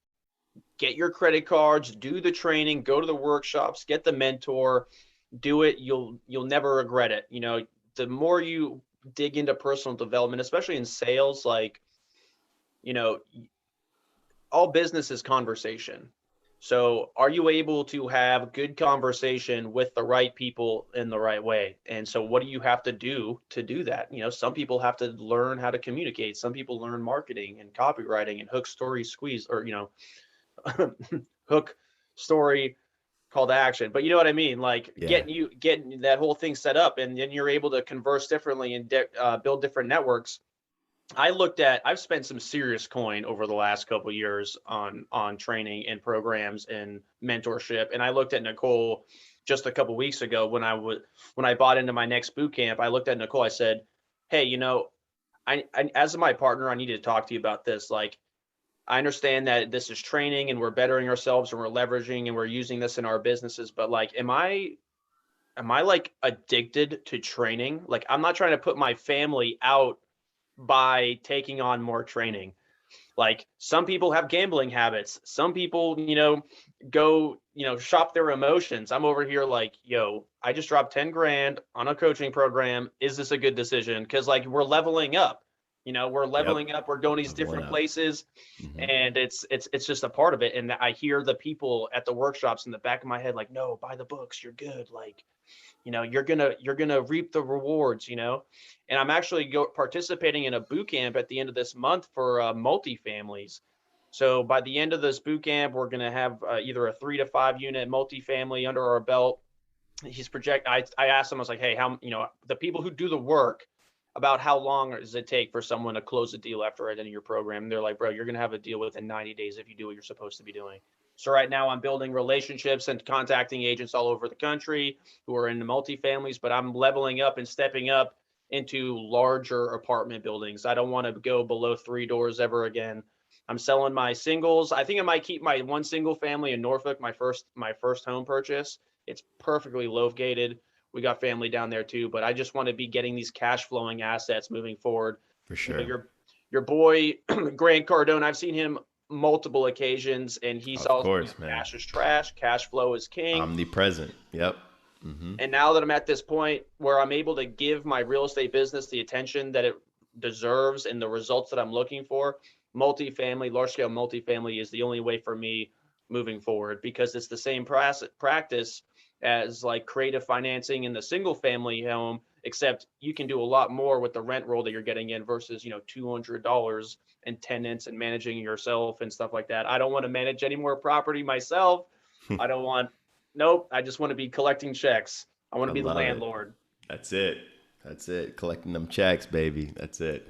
get your credit cards, do the training, go to the workshops, get the mentor, do it. You'll never regret it. The more you dig into personal development, especially in sales, like, you know, all business is conversation. So are you able to have good conversation with the right people in the right way? And so what do you have to do that? Some people have to learn how to communicate. Some people learn marketing and copywriting and hook story squeeze, or hook story call to action. But you know what I mean? Like Yeah. getting that whole thing set up, and then you're able to converse differently and build different networks. I've spent some serious coin over the last couple of years on training and programs and mentorship. And I looked at Nicole just a couple of weeks ago when I bought into my next boot camp. I looked at Nicole. I said, "Hey, I as my partner, I need to talk to you about this. Like, I understand that this is training and we're bettering ourselves and we're leveraging and we're using this in our businesses, but like, am I like addicted to training? Like, I'm not trying to put my family out by taking on more training. Like some people have gambling habits. Some people, go, shop their emotions. I'm over here like, yo, I just dropped 10 grand on a coaching program. Is this a good decision? Cause like we're leveling up, we're Yep. leveling up. We're going these Leveling different up. places, Hmm. and it's just a part of it. And I hear the people at the workshops in the back of my head, like, no, buy the books. You're good. Like, you're gonna reap the rewards, and I'm actually participating in a boot camp at the end of this month for multifamilies. So by the end of this boot camp, we're going to have either a 3 to 5 unit multifamily under our belt. I asked him, I was like, hey, how, the people who do the work, about how long does it take for someone to close a deal after ending your program? And they're like, bro, you're going to have a deal within 90 days if you do what you're supposed to be doing. So right now I'm building relationships and contacting agents all over the country who are in the multifamilies, but I'm leveling up and stepping up into larger apartment buildings. I don't want to go below 3 doors ever again. I'm selling my singles. I think I might keep my one single family in Norfolk, my first home purchase. It's perfectly located. We got family down there too, but I just want to be getting these cash flowing assets moving forward. For You know, sure. your boy Grant Cardone, I've seen him multiple occasions, and he's Of all, course, man. cash is trash, cash flow is king. Omnipresent. Yep. Hmm. And now that I'm at this point where I'm able to give my real estate business the attention that it deserves and the results that I'm looking for, large scale multifamily is the only way for me moving forward, because it's the same practice as like creative financing in the single family home, except you can do a lot more with the rent roll that you're getting in versus, $200 and tenants and managing yourself and stuff like that. I don't want to manage any more property myself. I don't want Nope, I just want to be collecting checks. I want I to be the love it. landlord. That's it. That's it. Collecting them checks, baby. That's it.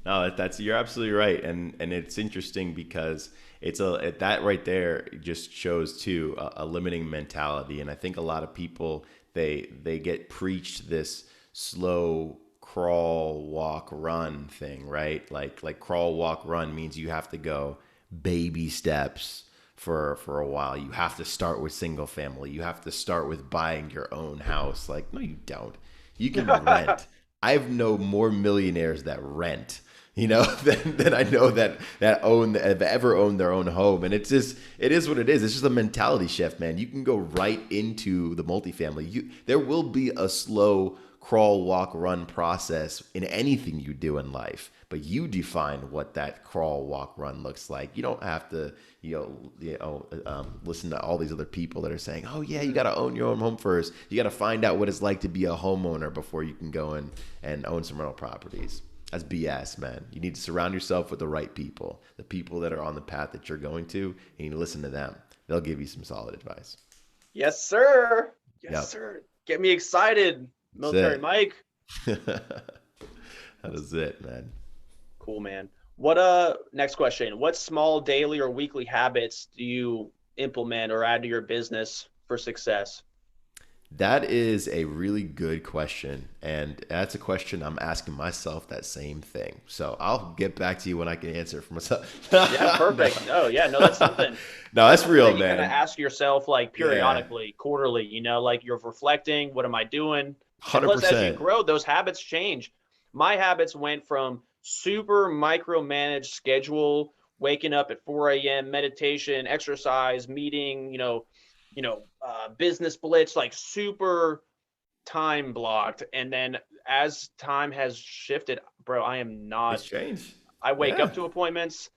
No, that's you're absolutely right, and it's interesting because that right there just shows too a limiting mentality, and I think a lot of people they get preached this slow crawl walk run thing, right? Like crawl walk run means you have to go baby steps for a while. You have to start with single family. You have to start with buying your own house. Like, no, you don't. You can rent. I know more millionaires that rent, than I know that ever own their own home. And it is what it is. It's just a mentality shift, man. You can go right into the multifamily. There will be a slow crawl, walk, run process in anything you do in life, but you define what that crawl, walk, run looks like. You don't have to, listen to all these other people that are saying, "Oh yeah, you got to own your own home first. You got to find out what it's like to be a homeowner before you can go in and own some rental properties." That's BS, man. You need to surround yourself with the right people, the people that are on the path that you're going to, and you need to listen to them. They'll give you some solid advice. Yes, sir. Yes, Yep, sir. Get me excited, that's Military it. Mike. That is it, man. Cool, man. What next question. What small daily or weekly habits do you implement or add to your business for success? That is a really good question. And that's a question I'm asking myself that same thing. So I'll get back to you when I can answer for myself. Yeah, No, perfect. Oh, yeah, no, that's something. no, That's that's something real, that you kind of man. ask yourself like Yeah, periodically, quarterly, like you're reflecting, what am I doing? And plus, as you 100%. grow, those habits change. My habits went from super micromanaged schedule, waking up at 4 a.m., meditation, exercise, meeting, business blitz, like super time blocked. And then as time has shifted, bro, I am It's not, changed. I wake Yeah. up to appointments.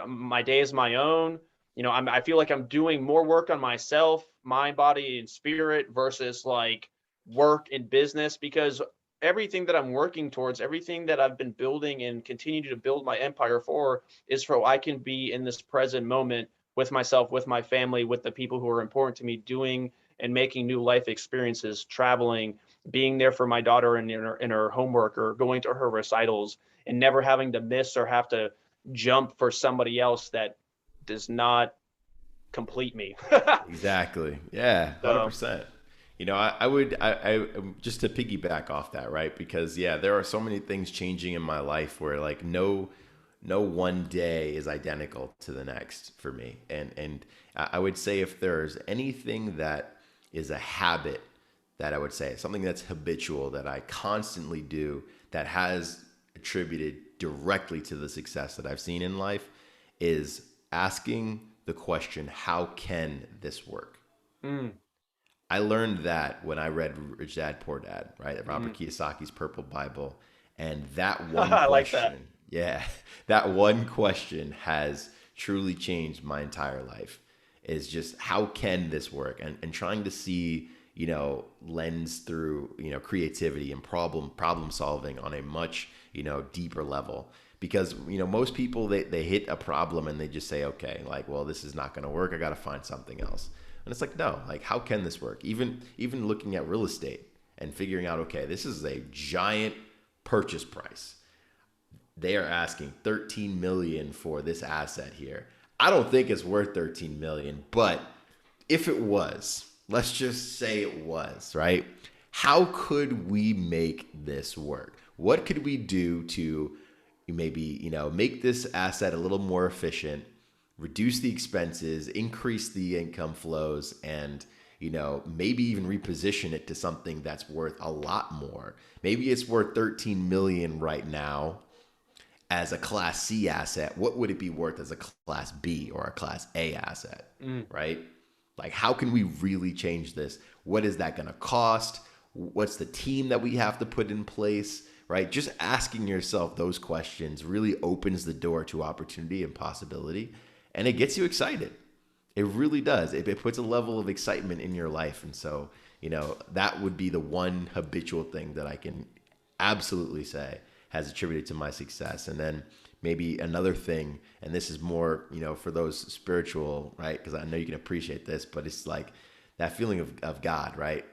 My day is my own. I feel like I'm doing more work on myself, mind, body, and spirit versus like work and business, because everything that I'm working towards, everything that I've been building and continue to build my empire for is so I can be in this present moment with myself, with my family, with the people who are important to me, doing and making new life experiences, traveling, being there for my daughter in her homework or going to her recitals, and never having to miss or have to jump for somebody else that does not complete me. Exactly. Yeah, So 100%. I would, just to piggyback off that, right? Because yeah, there are so many things changing in my life where like no one day is identical to the next for me. And I would say if there's anything that is a habit that I would say, something that's habitual that I constantly do that has attributed directly to the success that I've seen in life is asking the question, how can this work? mm, I learned that when I read Rich Dad Poor Dad, right? Robert mhm. Kiyosaki's Purple Bible. And that one I like that. question, yeah, that one question has truly changed my entire life. Is just how can this work? And trying to see, lens through, creativity and problem solving on a much, deeper level. Because, most people they hit a problem and they just say, okay, like, well, this is not gonna work. I gotta find something else. And it's like, no, like how can this work? Even looking at real estate and figuring out, okay, this is a giant purchase price. They are asking 13 million for this asset here. I don't think it's worth 13 million, but if it was, let's just say it was, right? How could we make this work? What could we do to maybe, make this asset a little more efficient, reduce the expenses, increase the income flows, and maybe even reposition it to something that's worth a lot more. Maybe it's worth 13 million right now as a class C asset. What would it be worth as a class B or a class A asset, Mm. right? Like, how can we really change this? What is that going to cost? What's the team that we have to put in place, right? Just asking yourself those questions really opens the door to opportunity and possibility, and it gets you excited. It really does. It puts a level of excitement in your life. And so, that would be the one habitual thing that I can absolutely say has attributed to my success. And then maybe another thing, and this is more, for those spiritual, right? Because I know you can appreciate this, but it's like that feeling of God, right?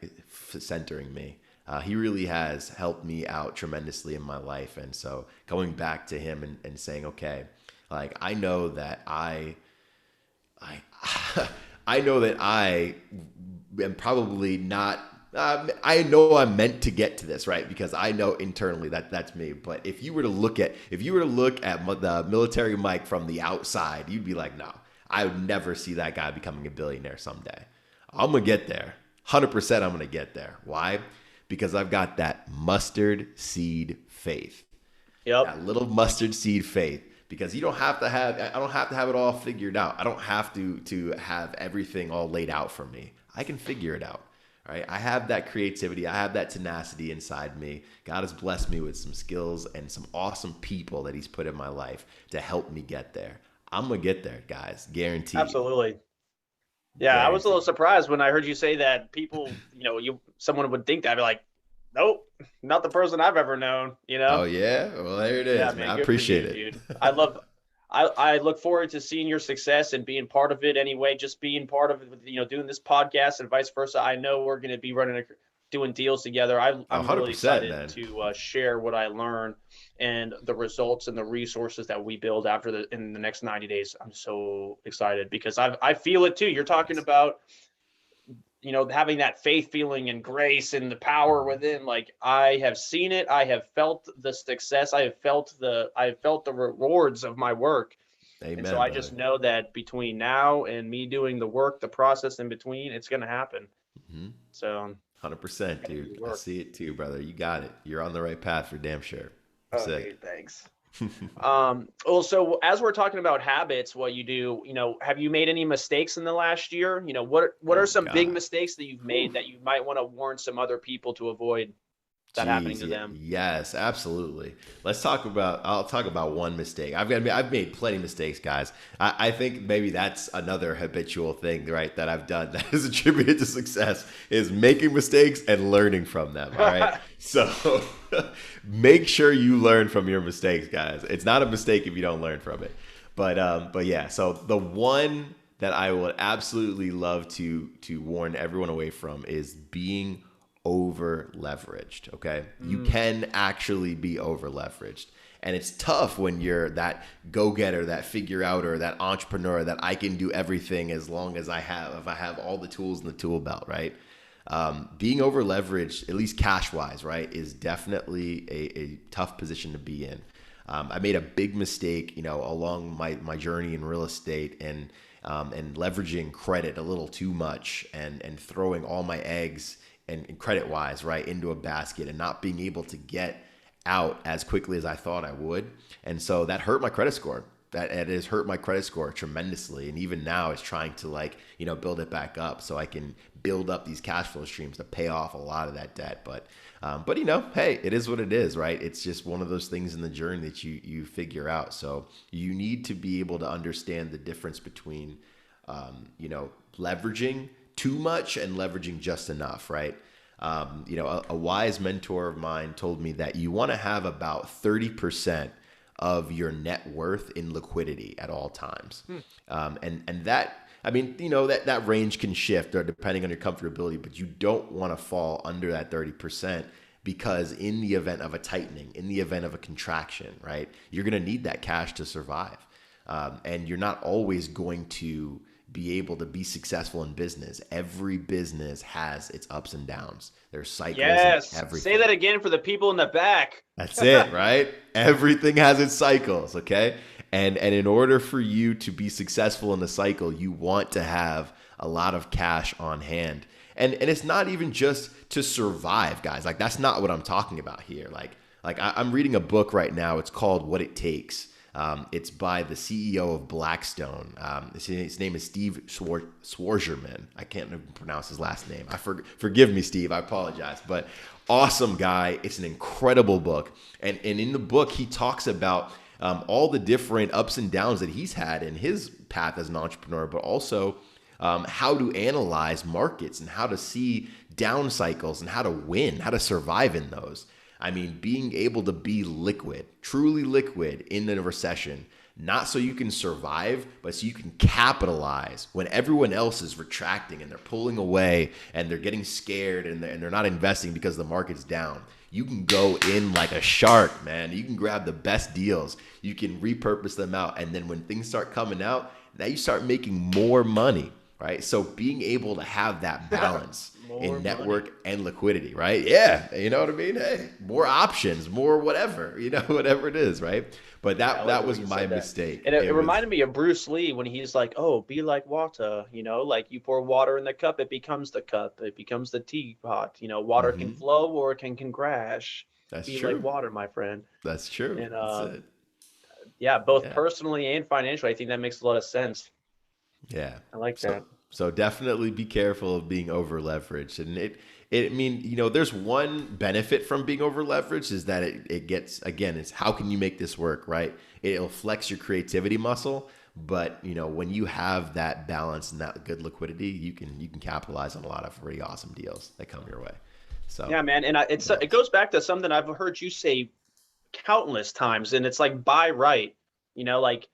Centering me. He really has helped me out tremendously in my life. And so going back to him and saying, okay, like I know that I I know that I am probably not. I know I'm meant to get to this, right? Because I know internally that that's me. But if you were to look at the military Mike from the outside, you'd be like, no, I would never see that guy becoming a billionaire someday. I'm gonna get there, 100%. I'm gonna get there. Why? Because I've got that mustard seed faith, Yep. that little mustard seed faith, because you don't have to have I don't have to have it all figured out. I don't have to have everything all laid out for me. I can figure it out. Right? I have that creativity, I have that tenacity inside me. God has blessed me with some skills and some awesome people that he's put in my life to help me get there. I'm going to get there, guys, guaranteed. Absolutely. Yeah, I was a little Guaranteed. surprised when I heard you say that people, someone would think that. I'd be like, nope, not the person I've ever known, you Oh know? yeah, well there it Yeah, is, man. man, I good for appreciate you, it. dude. I look forward to seeing your success and being part of it anyway, just being part of it, doing this podcast and vice versa. I know we're going to be doing deals together. I'm really 100%, excited man. to share what I learn and the results and the resources that we build in the next 90 days. I'm so excited because I feel it too. You're talking Thanks. about having that faith feeling and grace and the power within. Like, I have seen it, I have felt the success, I have felt the rewards of my work. And so Amen, I brother. just know that between now and me doing the work, the process in between, it's going to happen. Hmm. So 100%, got to do dude. the I work. see it too, brother. You got it. You're on the right path for damn sure. Oh, Sick. dude, thanks. Also, as we're talking about habits, what you do, have you made any mistakes in the last year? What Oh are my some big God. mistakes that you've Whew. made that you might want to warn some other people to avoid? that happening Jeez, to yeah, them. yes, absolutely. I'll talk about one mistake. I've made plenty of mistakes, guys. I think maybe that's another habitual thing, right, that I've done that is attributed to success is making mistakes and learning from them. All right. So make sure you learn from your mistakes, guys. It's not a mistake if you don't learn from it. But yeah, so the one that I would absolutely love to warn everyone away from is being over leveraged. Okay. You Mm. can actually be over leveraged. And it's tough when you're that go getter, that figure outer, that entrepreneur that I can do everything as long as if I have all the tools in the tool belt, right? Being over leveraged, at least cash wise, right, is definitely a tough position to be in. I made a big mistake, along my journey in real estate and leveraging credit a little too much and throwing all my eggs and credit wise, right, into a basket and not being able to get out as quickly as I thought I would. And so that hurt my credit score. That it has hurt my credit score tremendously. And even now it's trying to build it back up so I can build up these cash flow streams to pay off a lot of that debt. But hey, it is what it is, right? It's just one of those things in the journey that you figure out. So you need to be able to understand the difference between, leveraging too much and leveraging just enough, right? A wise mentor of mine told me that you want to have about 30% of your net worth in liquidity at all times. Hmm. And that, that range can shift or depending on your comfortability, but you don't want to fall under that 30% because in the event of a tightening, in the event of a contraction, right, you're going to need that cash to survive. And you're not always going to be able to be successful in business. Every business has its ups and downs. There's cycles in Yes. Say everything. that again for the people in the back. That's it, right? Everything has its cycles, okay? And in order for you to be successful in the cycle, you want to have a lot of cash on hand. And it's not even just to survive, guys. Like that's not what I'm talking about here. I'm reading a book right now. It's called What It Takes. It's by the CEO of Blackstone. His name is Steve Schwarzman. I can't even pronounce his last name. Forgive me, Steve. I apologize. But awesome guy. It's an incredible book. And in the book, he talks about all the different ups and downs that he's had in his path as an entrepreneur, but also how to analyze markets and how to see down cycles and how to win, how to survive in those. I mean, being able to be liquid, truly liquid in a recession, not so you can survive, but so you can capitalize when everyone else is retracting and they're pulling away and they're getting scared and they're not investing because the market's down. You can go in like a shark, man. You can grab the best deals. You can repurpose them out. And then when things start coming out, now you start making more money, right? So being able to have that balance More in money. network and liquidity, right? Yeah, you know what I mean? Hey, more options, more whatever, whatever it is, right? But Yeah, I like that the way was you my said that. mistake. And it It was, reminded me of Bruce Lee when he's like, "Oh, be like water, like you pour water in the cup, it becomes the cup, it becomes the teapot. Water can hmm flow or it can crash. That's Be like true. water, my friend." That's true. And That's it. yeah, both Yeah. personally and financially, I think that makes a lot of sense. Yeah. I like So that. so definitely be careful of being over leveraged. And there's one benefit from being over leveraged is that it gets again, it's how can you make this work, right? It'll flex your creativity muscle. But when you have that balance and that good liquidity, you can capitalize on a lot of really awesome deals that come your way. So Yeah, man, and it yes. goes back to something I've heard you say countless times, and it's like buy right. Like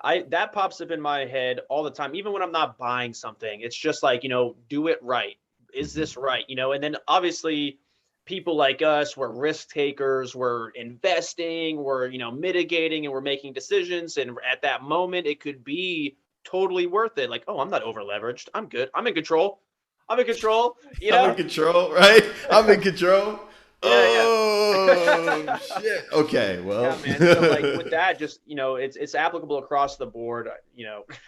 I that pops up in my head all the time, even when I'm not buying something. It's just like, do it right. Is hmm this right? And then obviously people like us, we're risk takers, we're investing, we're, mitigating and we're making decisions. And at that moment, it could be totally worth it. Like, oh, I'm not over leveraged. I'm good. I'm in control. I'm in control, you I'm in know? control, right? I'm in control. Yeah, yeah. Oh shit. Okay, Yeah, well. man. So like with that, just it's applicable across the board.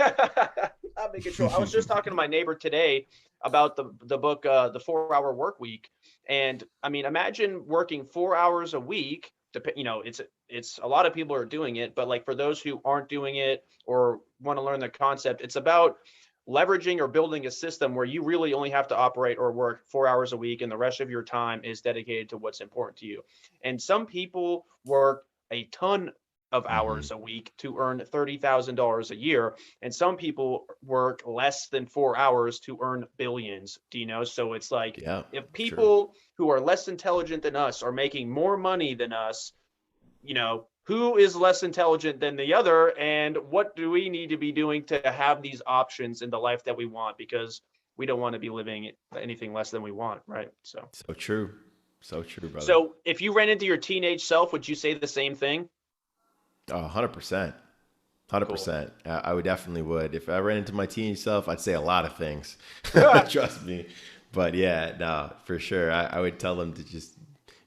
I'm in control. I was just talking to my neighbor today about the book, The 4 Hour Work Week, and I mean, imagine working 4 hours a week. It's a lot of people are doing it, but like for those who aren't doing it or want to learn the concept, it's about leveraging or building a system where you really only have to operate or work 4 hours a week and the rest of your time is dedicated to what's important to you. And some people work a ton of Hmm. hours a week to earn $30,000 a year. And some people work less than 4 hours to earn billions, do you know? So it's like, Yeah, if true. people who are less intelligent than us are making more money than us, who is less intelligent than the other, and what do we need to be doing to have these options in the life that we want? Because we don't want to be living anything less than we want, right? So, So true. So true, brother. so if you ran into your teenage self, would you say the same thing? Oh, 100%. Cool. 100%. I would definitely would. If I ran into my teenage self, I'd say a lot of things. Trust me. But yeah, no, for sure. I would tell them to just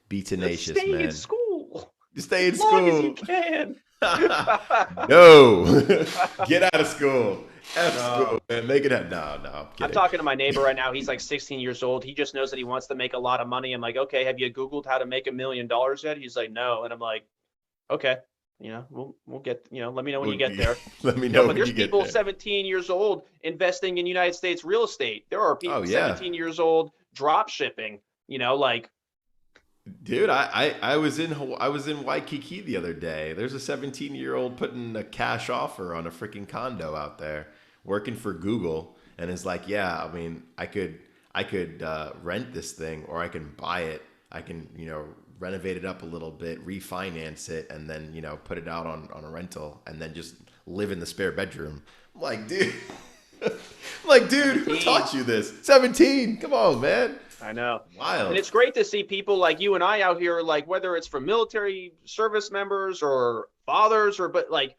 be tenacious, Stay in man. school Just stay in as long as you school. can. No. Get out of school. F school, No. man. Make it happen. No, no, I'm I'm kidding. talking to my neighbor right now. He's like 16 years old. He just knows that he wants to make a lot of money. I'm like, okay, have you Googled how to make $1 million yet? He's like, no. And I'm like, okay, we'll get, let me know when you Well, get there. let me know But when there's you get people there. 17 years old investing in United States real estate. There are Oh, people yeah. 17 years old drop shipping, like, Dude, I was in I was in Waikiki the other day. There's a 17-year-old putting a cash offer on a freaking condo out there, working for Google, and is like, yeah, I mean, I could rent this thing, or I can buy it. I can renovate it up a little bit, refinance it, and then put it out on a rental, and then just live in the spare bedroom. I'm like, dude, I'm like, dude, who 17. taught you this? 17. Come on, man. I know. And Wild. it's great to see people like you and I out here, like whether it's from military service members or fathers, but like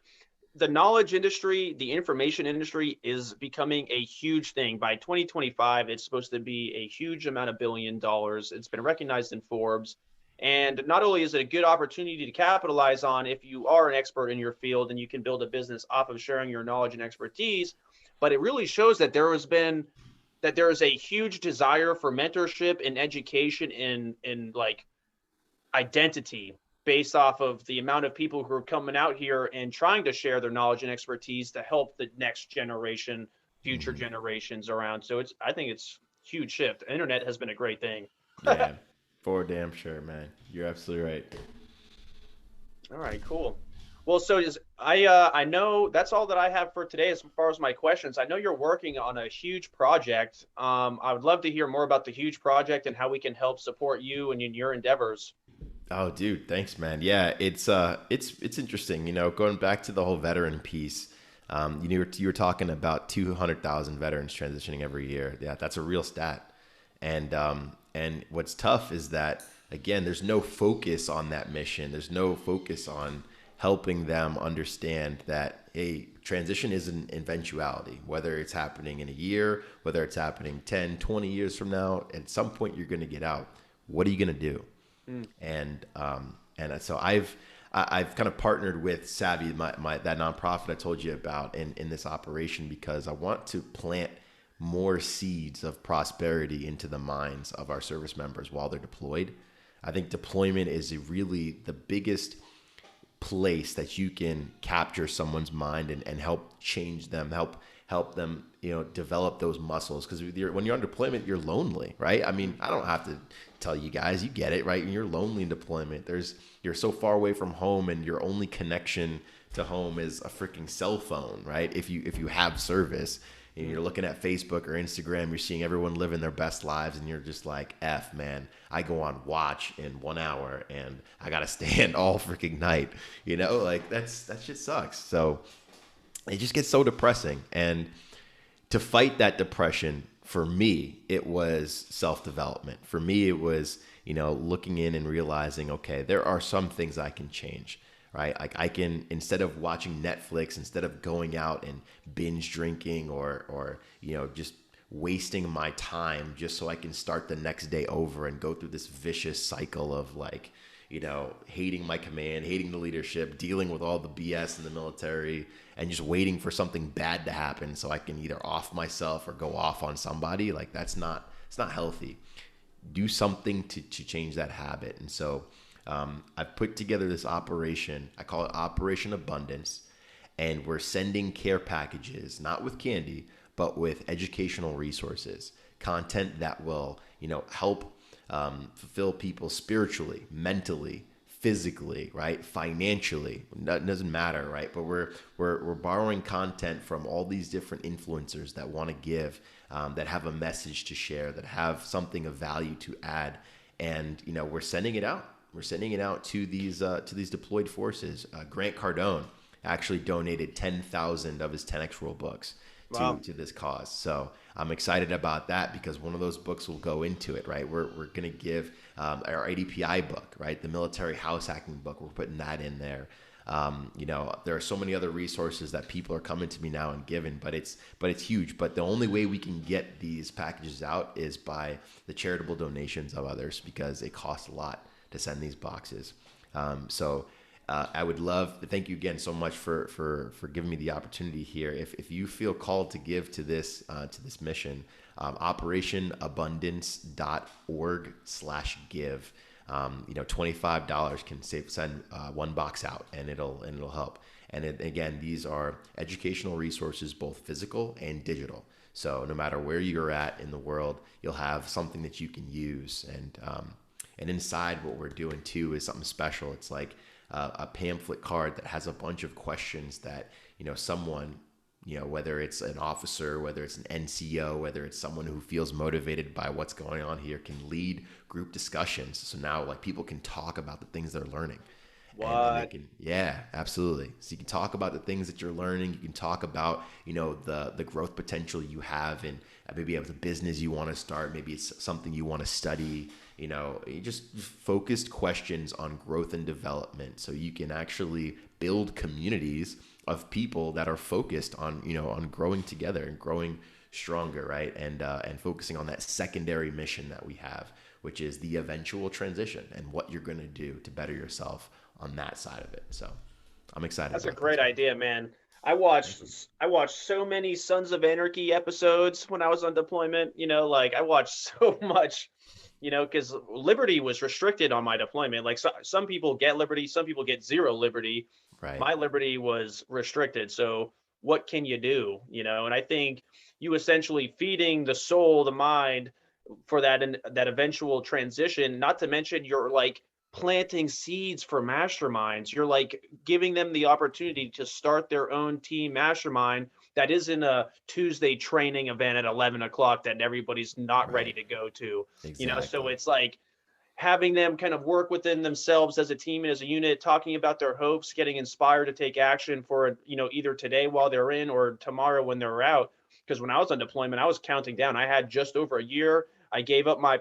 the knowledge industry, the information industry is becoming a huge thing. By 2025, it's supposed to be a huge amount of $1 billion. It's been recognized in Forbes. And not only is it a good opportunity to capitalize on if you are an expert in your field and you can build a business off of sharing your knowledge and expertise, but it really shows that there is a huge desire for mentorship and education in like identity based off of the amount of people who are coming out here and trying to share their knowledge and expertise to help the next generation, future Mhm. generations around. So I think it's a huge shift. The internet has been a great thing. Yeah, for damn sure, man. You're absolutely right. All right, cool. Well, so I know that's all that I have for today as far as my questions. I know you're working on a huge project. I would love to hear more about the huge project and how we can help support you and in your endeavors. Oh, dude, thanks, man. Yeah, it's interesting. Going back to the whole veteran piece. You were talking about 200,000 veterans transitioning every year. Yeah, that's a real stat. And what's tough is that again, there's no focus on that mission. There's no focus on helping them understand that a transition is an eventuality, whether it's happening in a year, whether it's happening 10, 20 years from now. At some point, you're going to get out. What are you going to do? Mm, And so I've kind of partnered with Savvy, my that nonprofit I told you about, in this operation because I want to plant more seeds of prosperity into the minds of our service members while they're deployed. I think deployment is really the biggest place that you can capture someone's mind and help change them, help them, develop those muscles. Because when you're on deployment, you're lonely, right? I mean, I don't have to tell you guys, you get it, right? When you're lonely in deployment, you're so far away from home, and your only connection to home is a freaking cell phone, right? If you have service, and mm. you're looking at Facebook or Instagram, you're seeing everyone living their best lives, and you're just like, F, man, I go on watch in 1 hour, and I gotta stand all freaking night. Like that shit sucks. So it just gets so depressing. And to fight that depression, for me, it was self-development. For me, it was, looking in and realizing, okay, there are some things I can change, right? Like I can, instead of watching Netflix, instead of going out and binge drinking or just wasting my time just so I can start the next day over and go through this vicious cycle of like, hating my command, hating the leadership, dealing with all the BS in the military, and just waiting for something bad to happen so I can either off myself or go off on somebody. Like it's not healthy. Do something to change that habit. And so I've put together this operation. I call it Operation Abundance. And we're sending care packages, not with candy, but with educational resources, content that will, help fulfill people spiritually, mentally, physically, right? Financially, it doesn't matter, right? But we're borrowing content from all these different influencers that want to give, that have a message to share, that have something of value to add, and we're sending it out. We're sending it out to these deployed forces. Grant Cardone actually donated 10,000 of his 10x rule books Wow. to this cause. So I'm excited about that because one of those books will go into it, right? We're going to give our ADPI book, right? The military house hacking book. We're putting that in there. There are so many other resources that people are coming to me now and giving, but it's huge. But the only way we can get these packages out is by the charitable donations of others, because it costs a lot to send these boxes. I would love to thank you again so much for giving me the opportunity here. If you feel called to give to this mission, operationabundance.org/give. $25 can send one box out, and it'll help. And again, these are educational resources, both physical and digital. So no matter where you're at in the world, you'll have something that you can use. And inside, what we're doing too is something special. It's like a pamphlet card that has a bunch of questions that someone, whether it's an officer, whether it's an NCO, whether it's someone who feels motivated by what's going on here, can lead group discussions. So now, like, people can talk about the things they're learning. And they can, yeah, absolutely. So you can talk about the things that you're learning. You can talk about, the growth potential you have, and maybe it's a business you want to start. Maybe it's something you want to study. You just focused questions on growth and development, so you can actually build communities of people that are focused on, on growing together and growing stronger, right? And focusing on that secondary mission that we have, which is the eventual transition and what you're going to do to better yourself on that side of it. So I'm excited. That's a about great this. idea, man. I watched so many Sons of Anarchy episodes when I was on deployment. Like, I watched so much, because liberty was restricted on my deployment. Like, some people get liberty, some people get zero liberty. Right. My liberty was restricted. So what can you do? And I think you essentially feeding the soul, the mind, for that eventual transition. Not to mention, you're like planting seeds for masterminds. You're like giving them the opportunity to start their own team mastermind that isn't a Tuesday training event at 11 o'clock that everybody's not ready Right. to go to. So Exactly. it's like having them kind of work within themselves as a team and as a unit, talking about their hopes, getting inspired to take action for, either today while they're in or tomorrow when they're out. Because when I was on deployment, I was counting down. I had just over a year. I gave up my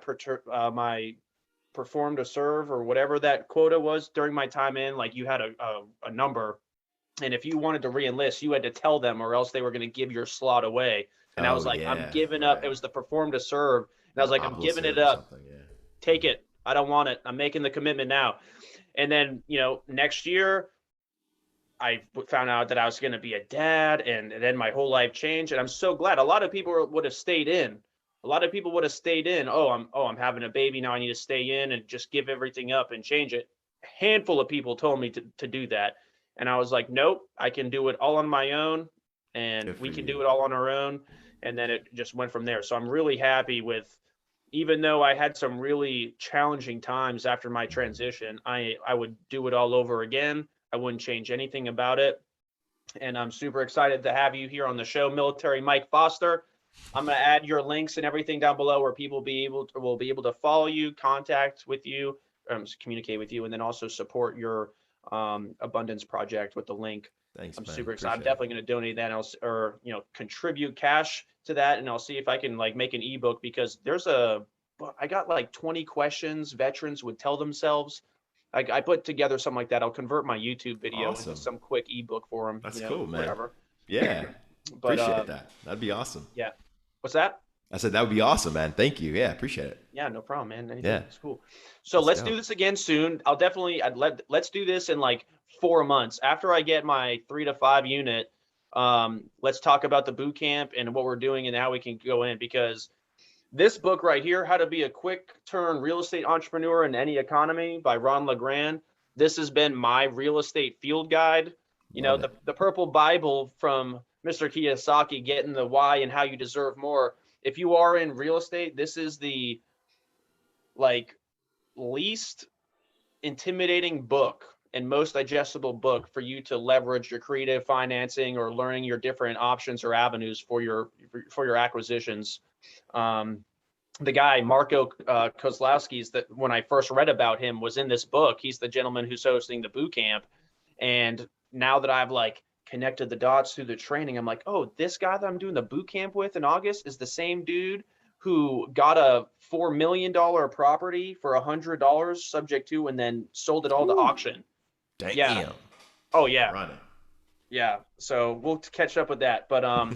perform to serve, or whatever that quota was during my time in. Like, you had a number, and if you wanted to re-enlist, you had to tell them, or else they were going to give your slot away. And I Oh was like, I'm yeah. giving up. It Right. was the perform to serve, and I was The like, I'm giving it obelisk or up. something. Yeah. Take it. I don't want it. I'm making the commitment now. And then, next year, I found out that I was going to be a dad, and then my whole life changed. And I'm so glad. A lot of people would have stayed in. A lot of people would have stayed in. I'm having a baby now. I need to stay in and just give everything up and change it. A handful of people told me to do that, and I was like, nope, I can do it all on my own, and Good for we can you. do it all on our own. And then it just went from there. So I'm really happy with, even though I had some really challenging times after my transition, I would do it all over again. I wouldn't change anything about it. And I'm super excited to have you here on the show, Military Mike Foster. I'm going to add your links and everything down below where people will be able to follow you, contact with you, communicate with you, and then also support your abundance project with the link. Thanks, I'm man. super excited. I'm Appreciate it. definitely going to donate that, or contribute cash to that, and I'll see if I can like make an ebook, because I got like 20 questions veterans would tell themselves. I put together something like that. I'll convert my YouTube video into Awesome. some quick ebook for them, That's cool, man. whatever. Yeah. But Appreciate that. That'd be awesome. yeah. What's that? I said that would be awesome, man. Thank you. Yeah, appreciate it. Yeah, no problem, man. Anything. Yeah. It's cool. So Let's let's do go. this again soon. Let's do this in like 4 months after I get my 3 to 5 unit. Let's talk about the boot camp and what we're doing and how we can go in, because this book right here, How to Be a Quick Turn Real Estate Entrepreneur in Any Economy by Ron LeGrand. This has been my real estate field guide. Love it. The Purple Bible from Mr. Kiyosaki, getting the why and how you deserve more. If you are in real estate, this is the like least intimidating book and most digestible book for you to leverage your creative financing or learning your different options or avenues for your acquisitions. The guy Marco Kozlowski's, that when I first read about him, was in this book. He's the gentleman who's hosting the boot camp, and now that I've like connected the dots through the training, I'm like, oh, this guy that I'm doing the boot camp with in August is the same dude who got a $4 million property for $100 subject to, and then sold it all to Ooh, auction. Yeah. damn. Oh yeah. Running. Yeah. So we'll catch up with that. But all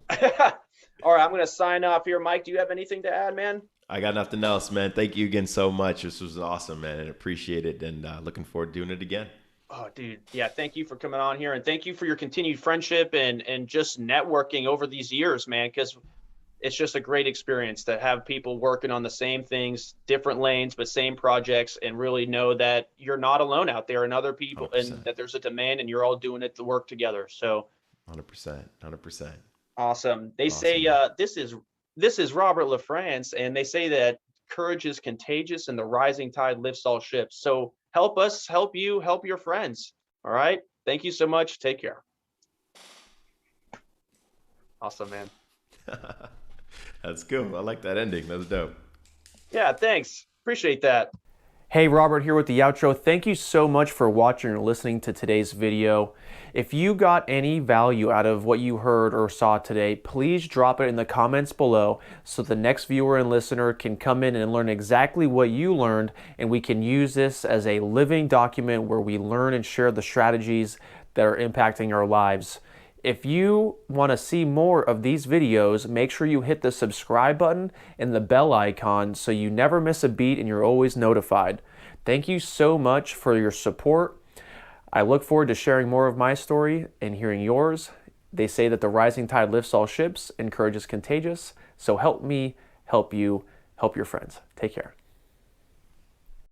right, I'm gonna sign off here. Mike, do you have anything to add, man? I got nothing else, man. Thank you again so much. This was awesome, man, and appreciate it. And looking forward to doing it again. Oh, dude. Yeah. Thank you for coming on here, and thank you for your continued friendship and just networking over these years, man. Because it's just a great experience to have people working on the same things, different lanes, but same projects, and really know that you're not alone out there and other people, and 100%. that there's a demand and you're all doing it to work together. So 100%. 100%. awesome. They Awesome, say man. this is Robert LaFrance, and they say that courage is contagious and the rising tide lifts all ships. So help us, help you, help your friends. All right. Thank you so much. Take care. Awesome, man. That's cool. I like that ending. That was dope. Yeah, thanks. Appreciate that. Hey, Robert here with the outro. Thank you so much for watching or listening to today's video. If you got any value out of what you heard or saw today, please drop it in the comments below so the next viewer and listener can come in and learn exactly what you learned, and we can use this as a living document where we learn and share the strategies that are impacting our lives. If you want to see more of these videos, make sure you hit the subscribe button and the bell icon so you never miss a beat and you're always notified. Thank you so much for your support. I look forward to sharing more of my story and hearing yours. They say that the rising tide lifts all ships and courage is contagious. So help me, help you, help your friends. Take care.